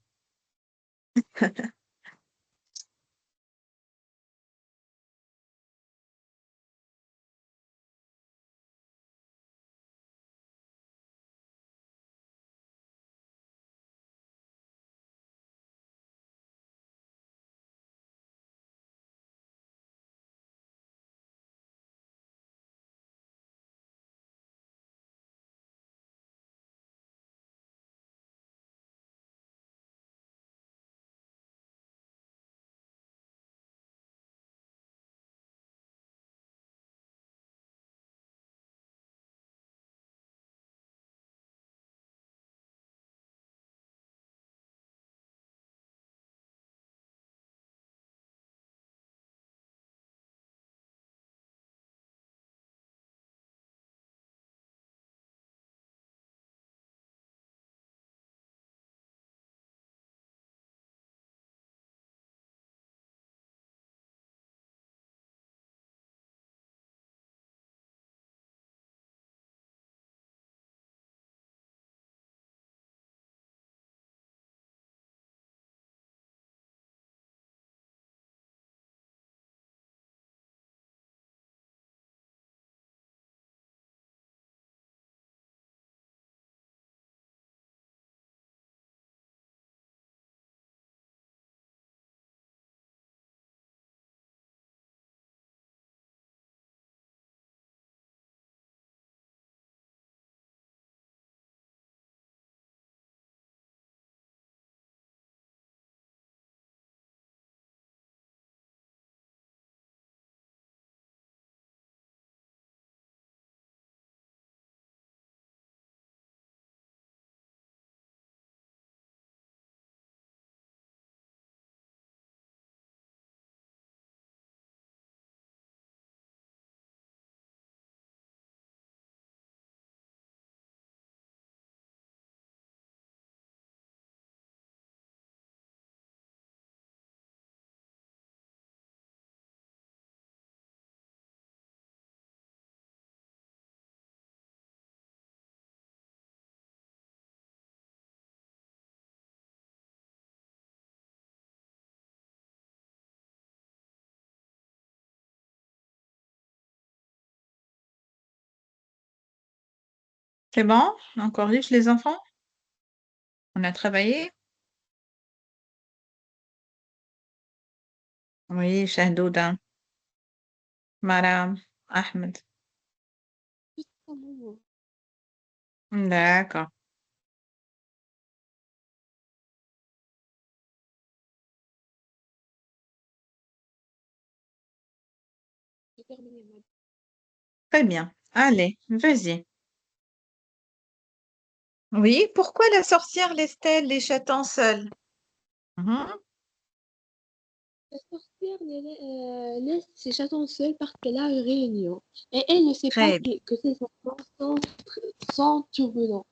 B: C'est bon? On corrige les enfants? On a travaillé? Oui, Shahdouda, Madame, Ahmed. D'accord. Très bien. Allez, vas-y. Oui, pourquoi la sorcière laisse-t-elle les chatons seuls? Mhm.
A: La sorcière laisse ses chatons seuls parce qu'elle a une réunion. Et elle ne sait pas
B: Très bien.
A: que ses enfants sont turbulents.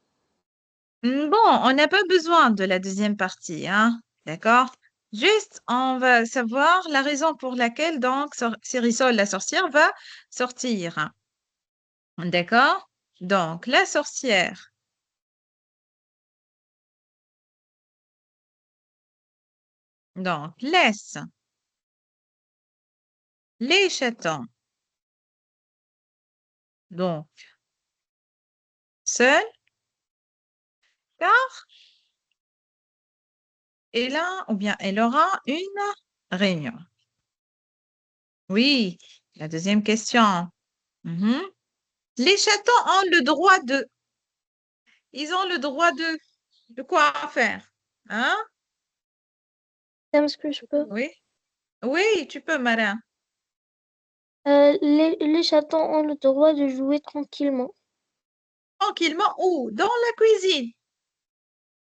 B: Bon, on n'a pas besoin de la deuxième partie, hein? D'accord? Juste, on va savoir la raison pour laquelle donc Cérisol, la sorcière, va sortir. D'accord? Donc, la sorcière, donc, laisse les chatons, donc, seuls, car elle a, ou bien elle aura une réunion. Oui, la deuxième question. Mhm. Les chatons ont le droit de. Ils ont le droit de quoi faire? Hein?
D: Est-ce que je peux?
B: Oui. Oui, tu peux, Marin.
D: Les chatons ont le droit de jouer tranquillement.
B: Tranquillement où? Dans la cuisine.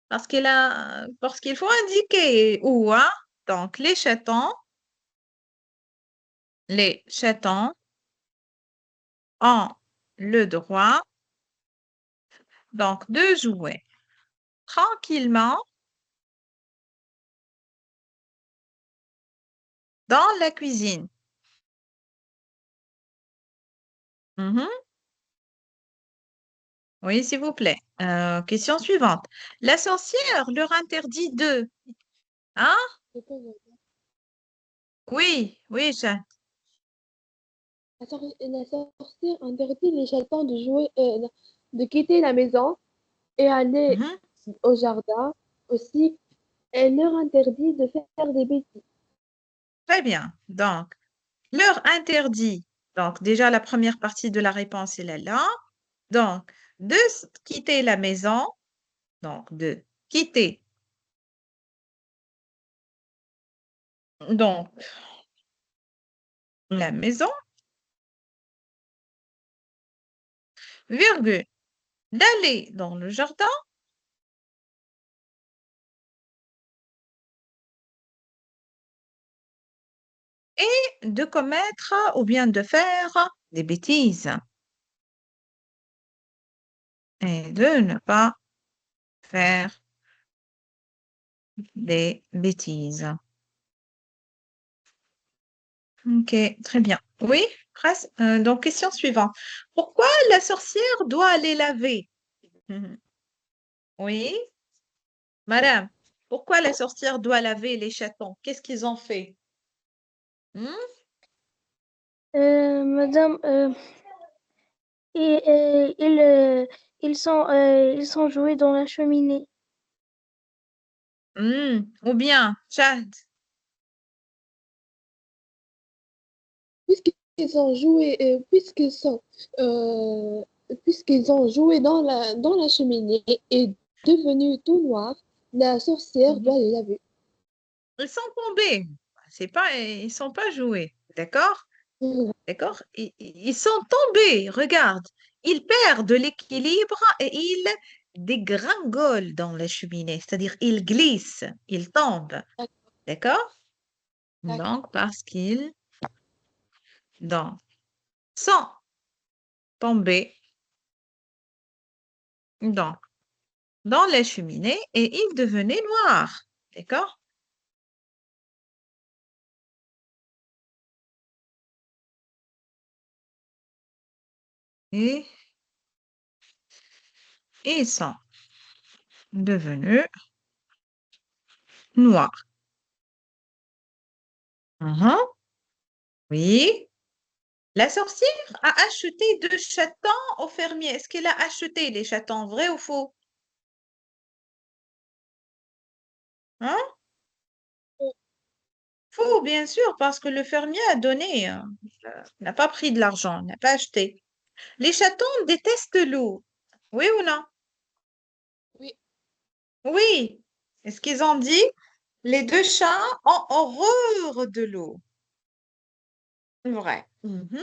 B: Parce qu'il faut indiquer où, hein? Donc, les chatons ont le droit, donc, de jouer tranquillement dans la cuisine. Mhm. Oui, s'il vous plaît. Question suivante. La sorcière leur interdit de. Hein? Oui, oui,
A: La sorcière interdit les chatons de jouer, de quitter la maison et aller
B: Mhm.
A: au jardin. Aussi, elle leur interdit de faire des bêtises.
B: Très bien. Donc, leur interdit. Donc, déjà, la première partie de la réponse, elle est là. Donc, de quitter la maison. Donc, de quitter. Donc, la maison, virgule, d'aller dans le jardin et de commettre ou bien de faire des bêtises. Et de ne pas faire des bêtises. Ok, très bien. Oui, donc question suivante. Pourquoi la sorcière doit aller laver? Mhm. Oui, madame, pourquoi la sorcière doit laver les chatons? Qu'est-ce qu'ils ont fait? Hmm?
D: Madame, et, ils sont joués dans la cheminée.
B: Ou bien, Chad.
A: Puisqu'ils ont joué, euh, puisqu'ils ont joué dans la cheminée et devenu tout noir, la sorcière
B: Mhm.
A: doit les laver.
B: Ils sont tombés. Ils sont pas joués. D'accord? D'accord? Ils sont tombés. Regarde. Ils perdent l'équilibre et ils dégringolent dans la cheminée. C'est-à-dire, ils glissent. Ils tombent. D'accord? Donc, parce qu'ils donc, sont tombés donc, dans la cheminée et ils devenaient noirs. D'accord? Et ils sont devenus noirs. Mhm. Oui. La sorcière a acheté 2 chatons au fermier. Est-ce qu'elle a acheté les chatons, vrai ou faux? Hein? Faux, bien sûr, parce que le fermier a donné, n'a pas pris de l'argent, n'a pas acheté. Les chatons détestent l'eau. Oui ou non?
A: Oui,
B: Oui. Est-ce qu'ils ont dit? Les 2 chats ont horreur de l'eau. Vrai. Mhm.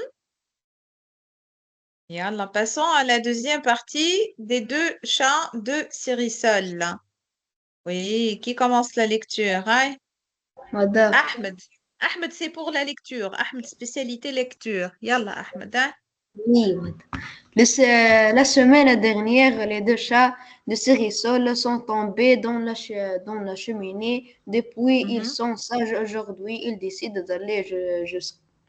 B: Yallah, passons à la deuxième partie des 2 chats de Cyrissol. Oui, qui commence la lecture, hein?
C: Madame,
B: Ahmed. Ahmed, c'est pour la lecture. Ahmed, spécialité lecture. Yallah, Ahmed, hein?
C: oui, madame. La semaine dernière, les 2 chats de Cérisol sont tombés dans la cheminée. Depuis, ils
B: Mhm.
C: sont sages aujourd'hui. Ils décident d'aller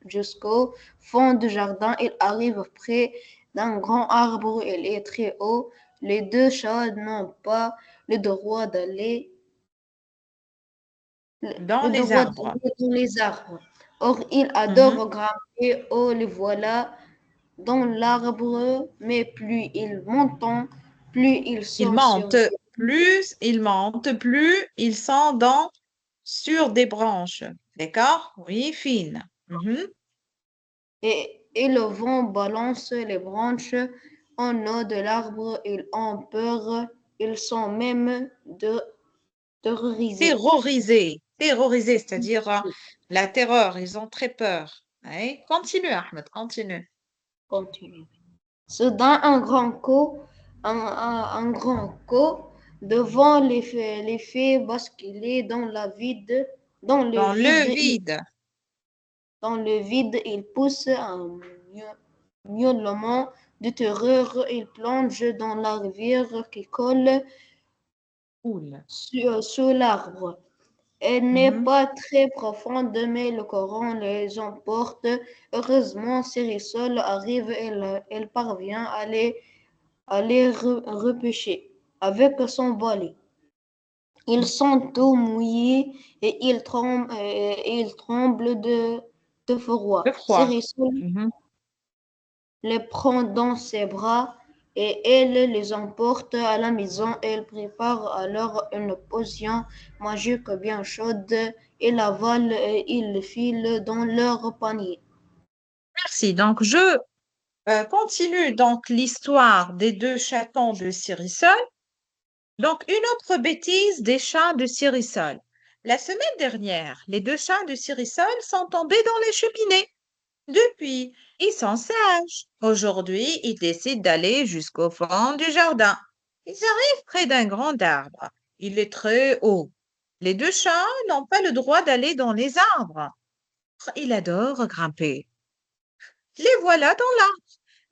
C: jusqu'au fond du jardin. Ils arrivent près d'un grand arbre. Il est très haut. Les 2 chats n'ont pas le droit d'aller
B: Dans
C: le
B: les
C: droit
B: arbres.
C: d'aller dans les arbres. Or, ils
B: Mhm.
C: adorent grimper. Oh, les voilà dans l'arbre, mais plus ils montent, plus ils
B: Ils
C: sont sur
B: mentent. Plus ils mentent, plus ils sont sur des branches. D'accord? Oui, fine. Mhm.
C: et et le vent balance les branches en haut de l'arbre. Ils ont peur, ils sont même terrorisés.
B: Terrorisés, c'est-à-dire la terreur, ils ont très peur. Ouais. Continue, Ahmed, continue.
C: Continue. Soudain, un grand coup devant les fait basculer dans le
B: Dans le
C: vide.
B: vide.
C: Dans le vide, il pousse un miaulement de terreur. Il plonge dans la rivière qui colle
B: Cool.
C: sous l'arbre. Elle n'est
B: Mhm.
C: pas très profonde, mais le courant les emporte. Heureusement, Cérisol arrive et elle parvient à les repêcher avec son balai. Ils sont tout mouillés et ils tremblent de
B: De
C: froid.
B: froid.
C: Cérisol
B: Mhm.
C: les prend dans ses bras et elle les emporte à la maison. Elle prépare alors une potion magique bien chaude et l'avalent et ils le filent dans leur panier.
B: Merci. Donc, je continue donc l'histoire des deux chatons de Cyrissol. Donc, une autre bêtise des chats de Cyrissol. La semaine dernière, les deux chats de Cyrissol sont tombés dans les cheminées. Depuis, ils sont sages. Aujourd'hui, ils décident d'aller jusqu'au fond du jardin. Ils arrivent près d'un grand arbre. Il est très haut. Les deux chats n'ont pas le droit d'aller dans les arbres. Ils adorent grimper. Les voilà dans l'arbre.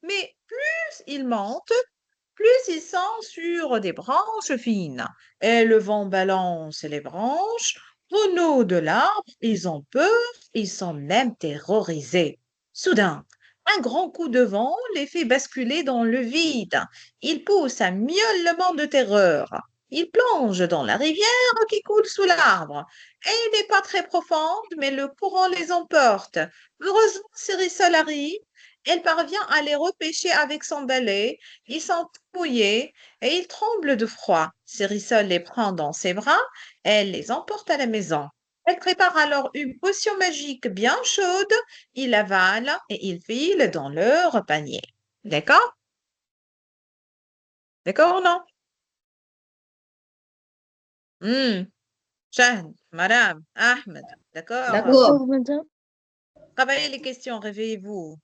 B: Mais plus ils montent, plus ils sont sur des branches fines. Et le vent balance les branches. Au haut de l'arbre, ils ont peur, ils sont même terrorisés. Soudain, un grand coup de vent les fait basculer dans le vide. Ils poussent un miaulement de terreur. Ils plongent dans la rivière qui coule sous l'arbre. Elle n'est pas très profonde, mais le courant les emporte. Heureusement, Cyrissol arrive. Elle parvient à les repêcher avec son balai. Ils sont mouillés et ils tremblent de froid. Cyrissol les prend dans ses bras et elle les emporte à la maison. Elle prépare alors une potion magique bien chaude. Ils l'avalent et ils filent dans leur panier. D'accord? D'accord ou non? Jeanne, Madame, Ahmed, d'accord?
C: D'accord.
D: D'accord, madame.
B: Travaillez les questions, réveillez-vous.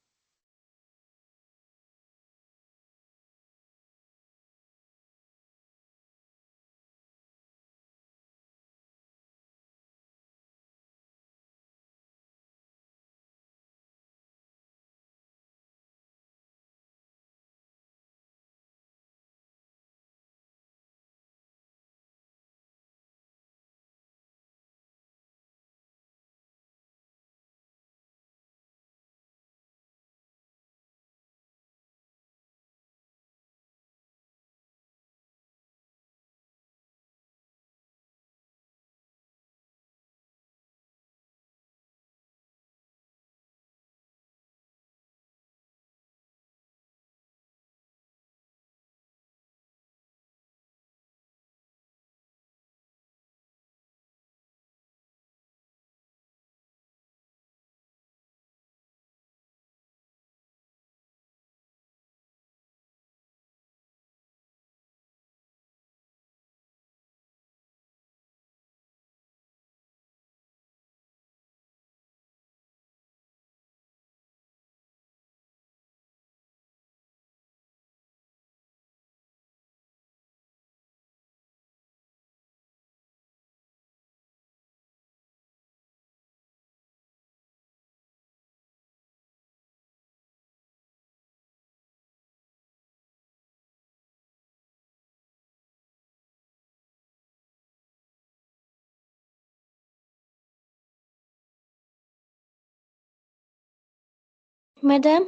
D: Madame,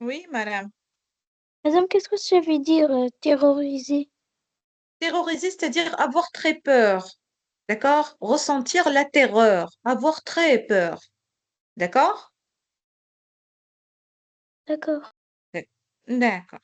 B: Oui, madame.
D: madame, qu'est-ce que ça veut dire terroriser?
B: Terroriser, c'est-à-dire avoir très peur. D'accord? Ressentir la terreur, avoir très peur. D'accord?
D: D'accord.
B: D'accord.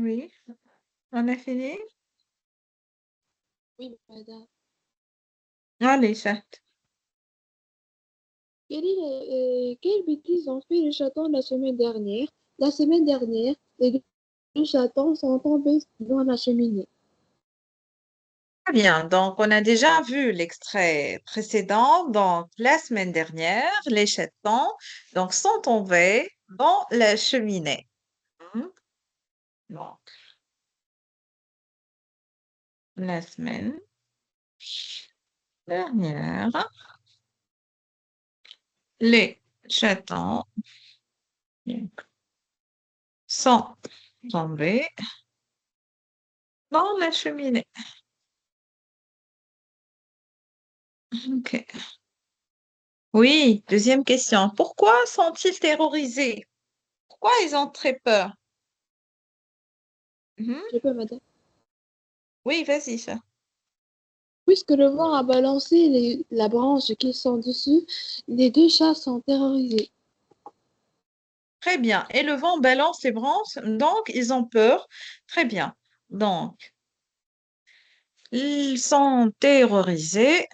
B: Oui, on a fini?
A: Oui, madame.
B: Allez, chat.
A: Quelle bêtise ont fait les chatons la semaine dernière? La semaine dernière, les deux chatons sont tombés dans la cheminée.
B: Très bien, donc on a déjà vu l'extrait précédent. Donc, la semaine dernière, les chatons donc, sont tombés dans la cheminée. Hmm. Donc, la semaine dernière, les chatons donc, sont tombés dans la cheminée. Ok. Oui, deuxième question. Pourquoi sont-ils terrorisés? Pourquoi ils ont très peur? Mhm.
A: Je peux, madame.
B: Oui, vas-y, ça.
A: Puisque le vent a balancé la branche qui sont dessus, les deux chats sont terrorisés.
B: Très bien. Et le vent balance les branches, donc ils ont peur. Très bien. Donc, ils sont terrorisés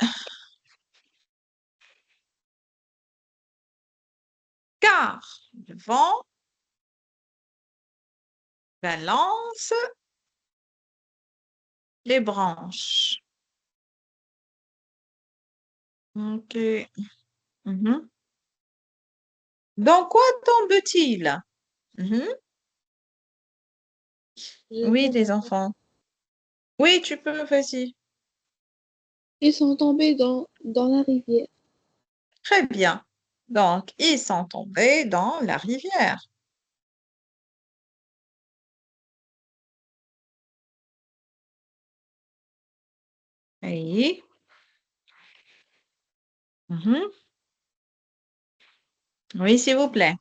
B: car le vent balance les branches. Ok. Mhm. Dans quoi tombe-t-il? Mhm.
A: Je
B: Oui,
A: peux,
B: les
A: madame.
B: enfants. Oui, tu peux, vas-y.
A: Ils sont tombés dans la rivière.
B: Très bien. Donc, ils sont tombés dans la rivière. Oui. Mhm. Oui, s'il vous plaît.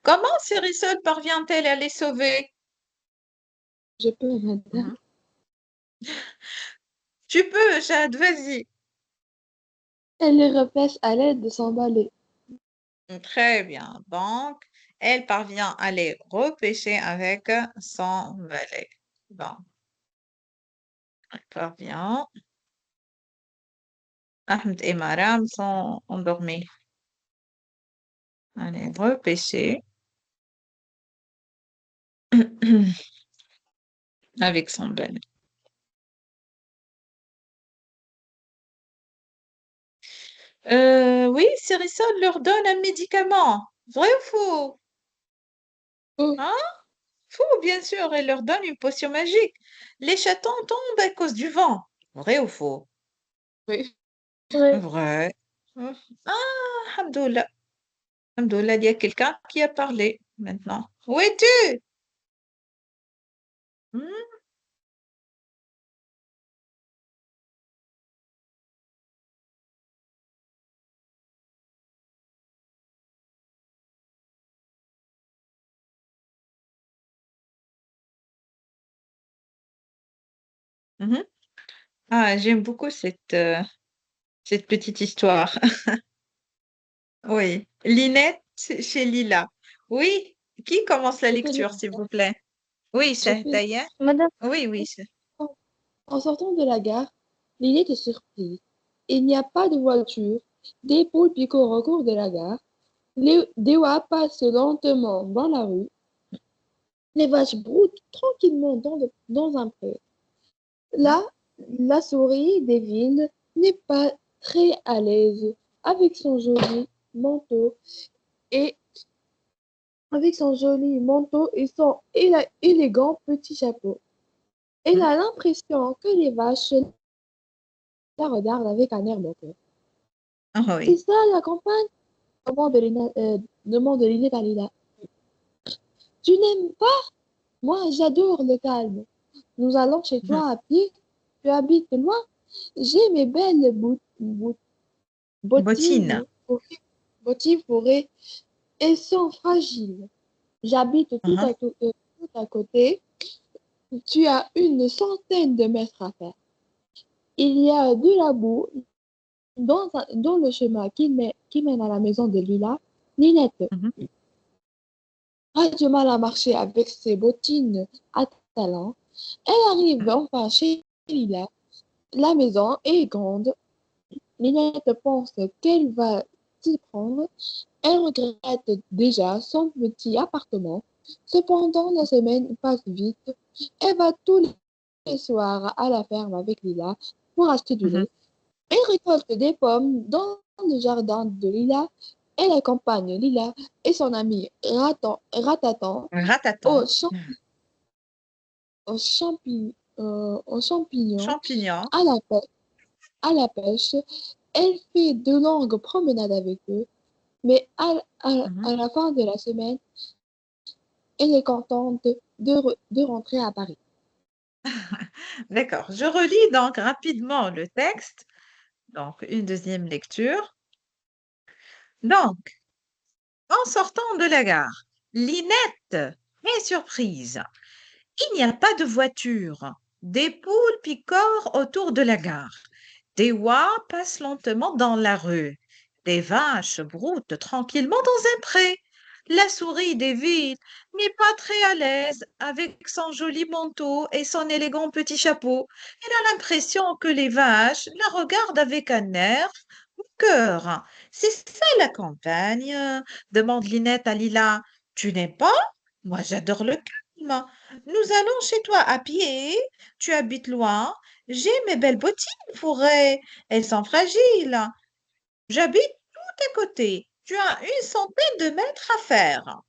B: Comment Cérisol parvient-elle à les sauver?
A: Je peux, madame.
B: Mhm. Tu peux, Jade, vas-y.
A: Elle les replace à l'aide de son balai.
B: Très bien. Donc, elle parvient à les repêcher avec son balai. Bon, elle parvient. Ahmed et Maram sont endormis. À les repêcher avec son balai. Oui, Cérisol leur donne un médicament. Vrai ou faux?
A: Oh,
B: Hein? Faux, bien sûr, elle leur donne une potion magique. Les chatons tombent à cause du vent. Vrai ou faux?
A: oui.
D: Vrai.
B: Vrai. Ah, Alhamdoulilah. Alhamdoulilah, il y a quelqu'un qui a parlé maintenant. Où es-tu? Hmm. Mhm. Ah, j'aime beaucoup cette petite histoire. Oui. Linette chez Lila. Oui. Qui commence la
A: Je peux lire,
B: lecture, s'il vous plaît? Oui,
A: je peux.
B: Shahdaya.
D: Madame,
B: Oui, oui.
A: En sortant de la gare, Lily était surprise. Il n'y a pas de voiture. Des poules piquent au recours de la gare. Des oies passent lentement dans la rue. Les vaches broutent tranquillement dans un pré.
B: Mhm.
A: Là, la souris des villes n'est pas très à l'aise avec son joli manteau et et son élégant petit chapeau. Elle
B: Mhm.
A: a l'impression que les vaches la regardent avec un air moqueur.
B: Ah
A: C'est
B: oui.
A: ça la campagne? Demande Lynette à Lila. Tu n'aimes pas? Moi, j'adore le calme. Nous allons chez
B: Mhm.
A: toi à pied. Tu habites loin. J'ai mes belles
B: Bottine.
A: bottines forêt. Elles sont fragiles. J'habite
B: Mhm.
A: tout à côté. Tu as une centaine de mètres à faire. Il y a de la boue dans le chemin qui mène à la maison de Lila. Ninette,
B: Mhm.
A: a du mal à marcher avec ses bottines à talons. Elle arrive enfin chez Lila. La maison est grande. Ninette pense qu'elle va s'y prendre. Elle regrette déjà son petit appartement. Cependant, la semaine passe vite. Elle va tous les soirs à la ferme avec Lila pour acheter du
B: Mhm.
A: lait. Elle récolte des pommes dans le jardin de Lila. Elle accompagne Lila et son ami Ratatan
B: Rataton,
A: aux, aux champignons
B: champignon.
A: à à la pêche. Elle fait de longues promenades avec eux, mais
B: Mhm.
A: à la fin de la semaine, elle est contente de rentrer à Paris.
B: D'accord. Je relis donc rapidement le texte. Donc, une deuxième lecture. Donc, en sortant de la gare, Linette est surprise. Il n'y a pas de voiture. Des poules picorent autour de la gare. Des oies passent lentement dans la rue. Des vaches broutent tranquillement dans un pré. La souris des villes n'est pas très à l'aise avec son joli manteau et son élégant petit chapeau. Elle a l'impression que les vaches la regardent avec un air moqueur. C'est ça la campagne? Demande Linette à Lila. Tu n'aimes pas? Moi, j'adore le calme. Nous allons chez toi à pied. Tu habites loin. J'ai mes belles bottines fourrées. Elles sont fragiles. J'habite tout à côté. Tu as 100 de mètres à faire.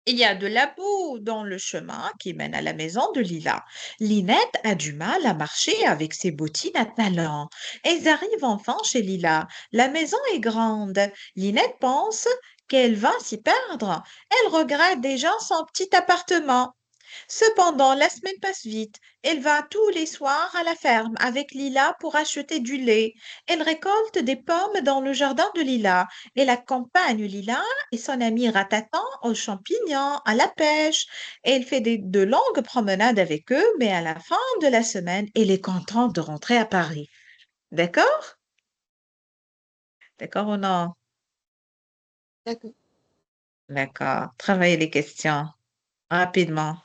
B: Il y a de la boue dans le chemin qui mène à la maison de Lila. Linette a du mal à marcher avec ses bottines à talons. Elles arrivent enfin chez Lila. La maison est grande. Linette pense qu'elle va s'y perdre. Elle regrette déjà son petit appartement. Cependant, la semaine passe vite. Elle va tous les soirs à la ferme avec Lila pour acheter du lait. Elle récolte des pommes dans le jardin de Lila. Elle accompagne Lila et son ami Ratatan aux champignons, à la pêche. Elle fait de longues promenades avec eux, mais à la fin de la semaine, elle est contente de rentrer à Paris. D'accord? D'accord ou non?
A: D'accord.
B: D'accord. Travaillez les questions rapidement.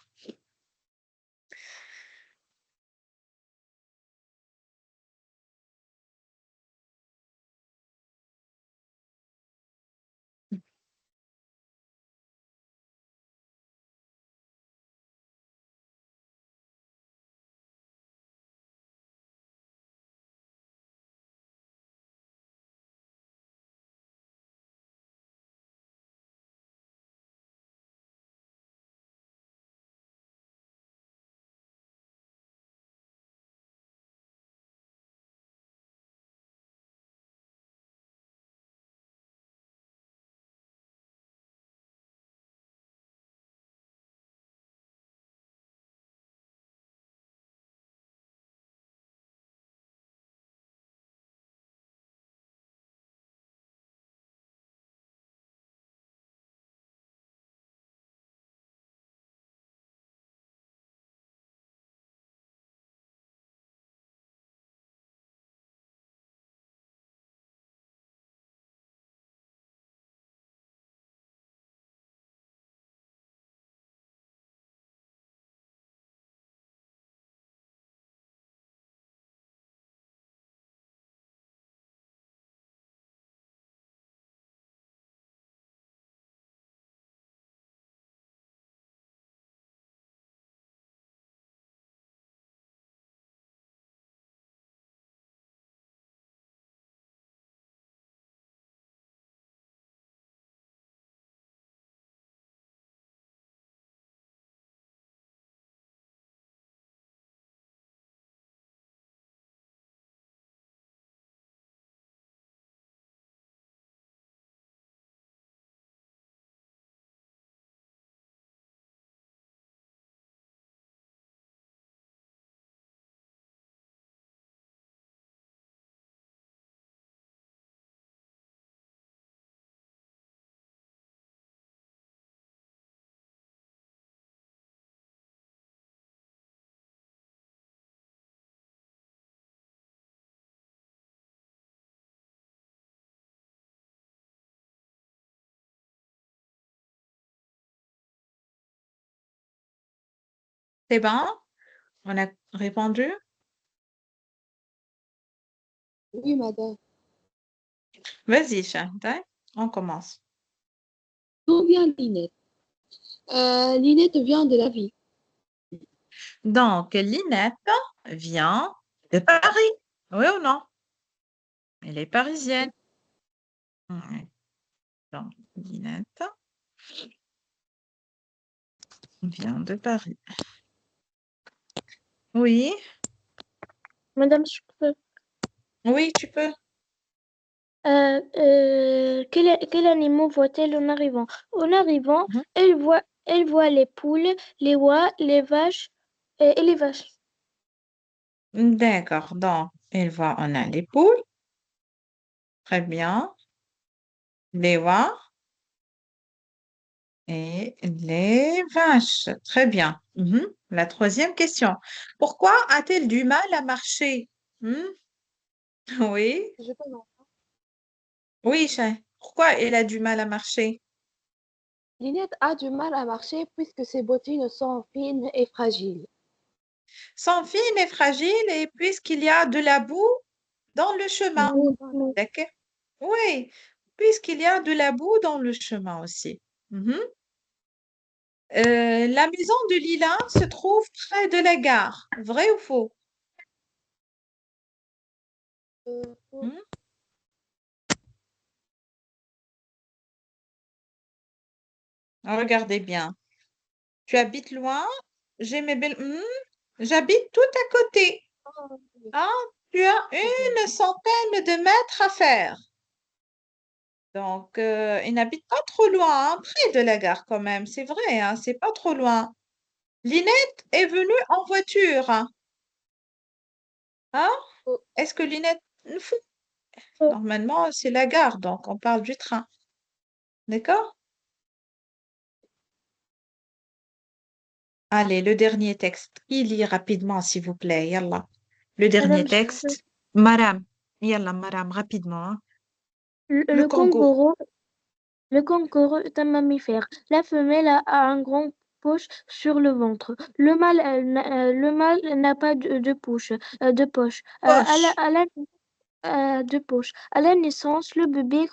B: C'est bon? On a répondu?
A: Oui, madame.
B: Vas-y, Chantal, on commence.
A: D'où vient Linette? Linette vient de la ville.
B: Donc, Linette vient de Paris. Oui ou non? Elle est parisienne. Oui. Donc, Linette vient de Paris. Oui,
D: Madame, je peux-
B: oui, tu peux.
D: quel animal voit-elle en arrivant? En arrivant,
B: Mhm.
D: elle voit les poules, les oies, les vaches et les vaches.
B: D'accord. Donc, on a les poules. Très bien. Les oies et les vaches. Très bien. Mhm. La troisième question. Pourquoi a-t-elle du mal à marcher? Hmm? Oui,
A: Je peux non.
B: oui, pourquoi elle a du mal à marcher?
A: Linette a du mal à marcher puisque ses bottines sont fines et fragiles.
B: Son fine est fragile et puisqu'il y a de la boue dans le chemin.
D: Oui.
B: D'accord? Oui, puisqu'il y a de la boue dans le chemin aussi. Mhm. La maison de Lila se trouve près de la gare. Vrai ou faux?
A: Faux.
B: Hmm? Regardez bien. Tu habites loin? J'ai mes belles... J'habite tout à côté.
A: Ah, oui,
B: Ah, tu as
A: c'est vrai.
B: une centaine de mètres à faire. Donc, il n'habite pas trop loin, hein, près de la gare quand même. C'est vrai, hein, c'est pas trop loin. Linette est venue en voiture, hein. Hein?
A: Faux.
B: Est-ce que Linette... Fou.
D: Faux.
B: Normalement, c'est la gare, donc on parle du train. D'accord? Allez, le dernier texte. Il lit rapidement, s'il vous plaît. Yallah. Le dernier
D: Madame, je peux-
B: texte. Madame. Yallah, madame, rapidement, hein.
D: le,
B: Le
D: le
B: kangourou.
D: kangourou, le kangourou est un mammifère. La femelle a un grand poche sur le ventre. Le mâle n'a pas de poche.
B: Poche.
D: De poche. À la naissance, le bébé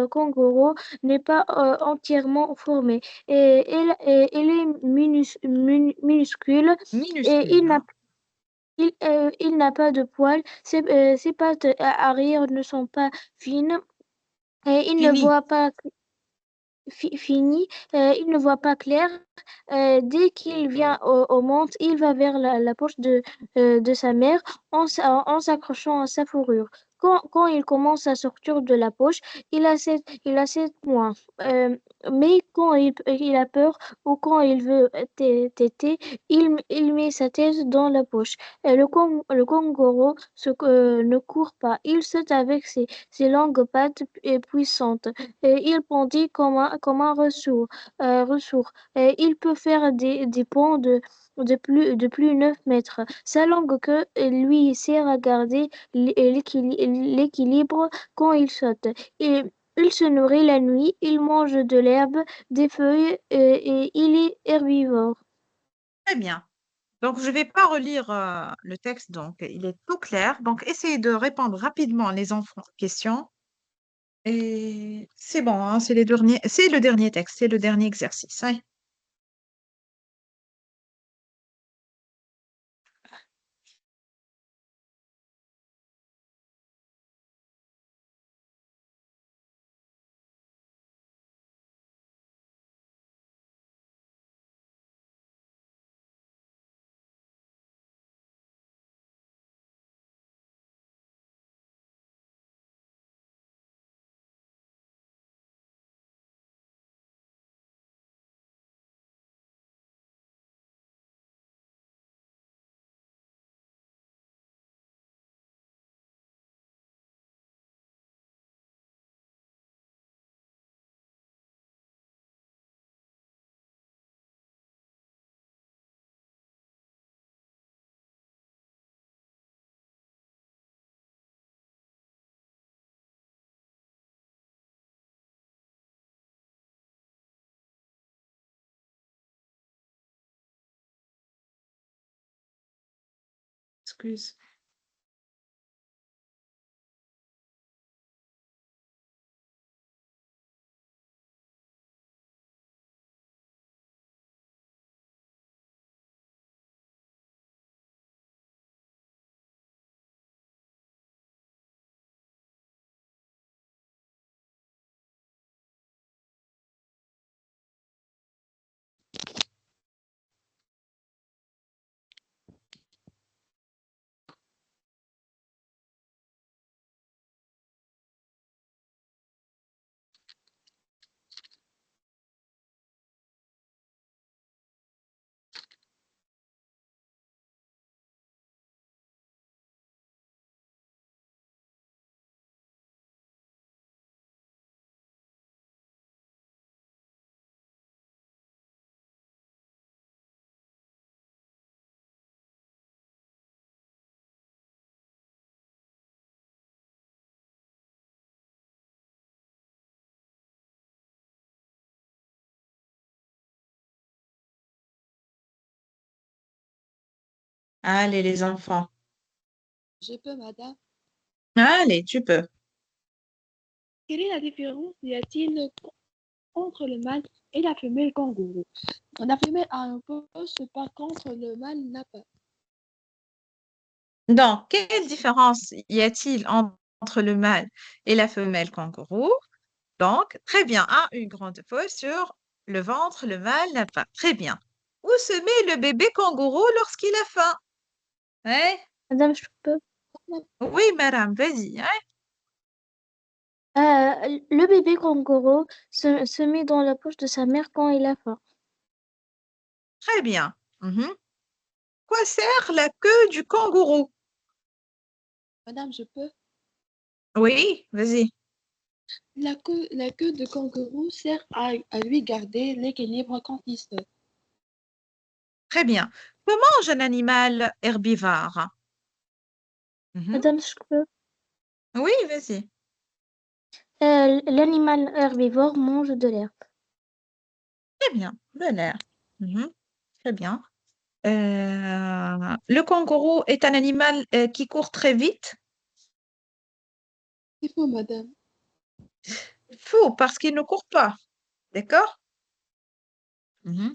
D: kangourou n'est pas entièrement formé il est minuscule et
B: Minuscule, hein.
D: il n'a pas de poils. Ses pattes arrière ne sont pas fines et il ne
B: Fini.
D: voit pas fini, il ne voit pas clair. Dès qu'il vient au monde, il va vers la poche de sa mère en s'accrochant à sa fourrure. Quand il commence à sortir de la poche, il a 7 mois. Mais quand il a peur ou quand il veut téter, il met sa tête dans la poche. Le kangourou ne court pas, il saute avec ses longues pattes puissantes. Il bondit comme un ressort. Il peut faire des bonds de plus 9 mètres. Sa longue queue lui sert à garder l'équilibre quand il saute. Il se nourrit la nuit, il mange de l'herbe, des feuilles et il est herbivore.
B: Très bien. Donc, je ne vais pas relire le texte, donc il est tout clair. Donc, essayez de répondre rapidement les enfants aux questions. Et c'est bon, hein, c'est le dernier texte, c'est le dernier exercice, hein. Excuse. Allez, les enfants.
A: Je peux, madame.
B: Allez, tu peux.
A: Quelle est la différence y a-t-il entre le mâle et la femelle kangourou? La femelle a un poste, par contre, le mâle n'a pas.
B: Donc, quelle différence y a-t-il entre le mâle et la femelle kangourou? Donc, très bien. Ah, une grande peau sur le ventre, le mâle n'a pas. Très bien. Où se met le bébé kangourou lorsqu'il a faim? Hein?
D: Madame, je peux.
B: Oui, madame, vas-y. Hein?
D: Le bébé kangourou se met dans la poche de sa mère quand il a faim.
B: Très bien. Mhm. Quoi sert la queue du kangourou?
A: Madame, je peux.
B: Oui, vas-y.
A: La queue de kangourou sert à lui garder l'équilibre quand il saute.
B: Très bien. Que mange un animal herbivore? Mhm.
D: Madame, je peux.
B: Oui, vas-y.
D: L'animal herbivore mange de l'herbe.
B: Très bien. Bonne heure. Mhm. Très bien. Le kangourou est un animal qui court très vite.
A: C'est faux, madame.
B: Faux, parce qu'il ne court pas. D'accord? Mhm.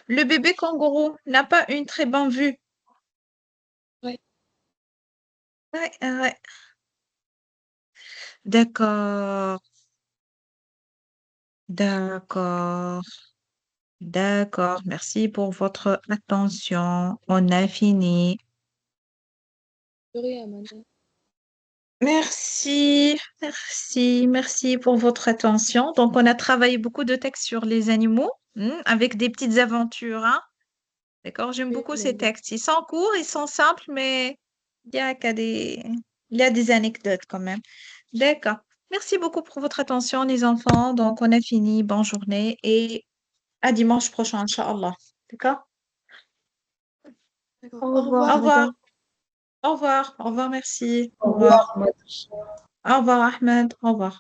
B: Le bébé kangourou n'a pas une très bonne vue.
A: Ouais.
B: Ouais, ouais. D'accord, d'accord, d'accord. Merci pour votre attention. On a fini.
A: De rien, madame.
B: Merci, merci, merci pour votre attention. Donc, on a travaillé beaucoup de textes sur les animaux, avec des petites aventures, hein. D'accord, j'aime
A: Oui,
B: beaucoup ces
A: madame.
B: textes. Ils sont courts, ils sont simples, mais il y a des anecdotes quand même. D'accord. Merci beaucoup pour votre attention, les enfants. Donc, on a fini. Bonne journée et à dimanche prochain, Inch'Allah. D'accord?
A: D'accord.
D: Au
A: Au
D: revoir,
B: Au
A: revoir.
B: revoir.
D: madame.
B: Au revoir. Au revoir, merci.
C: Au
B: Au revoir.
C: revoir, madame.
B: Au revoir, Ahmed. Au revoir.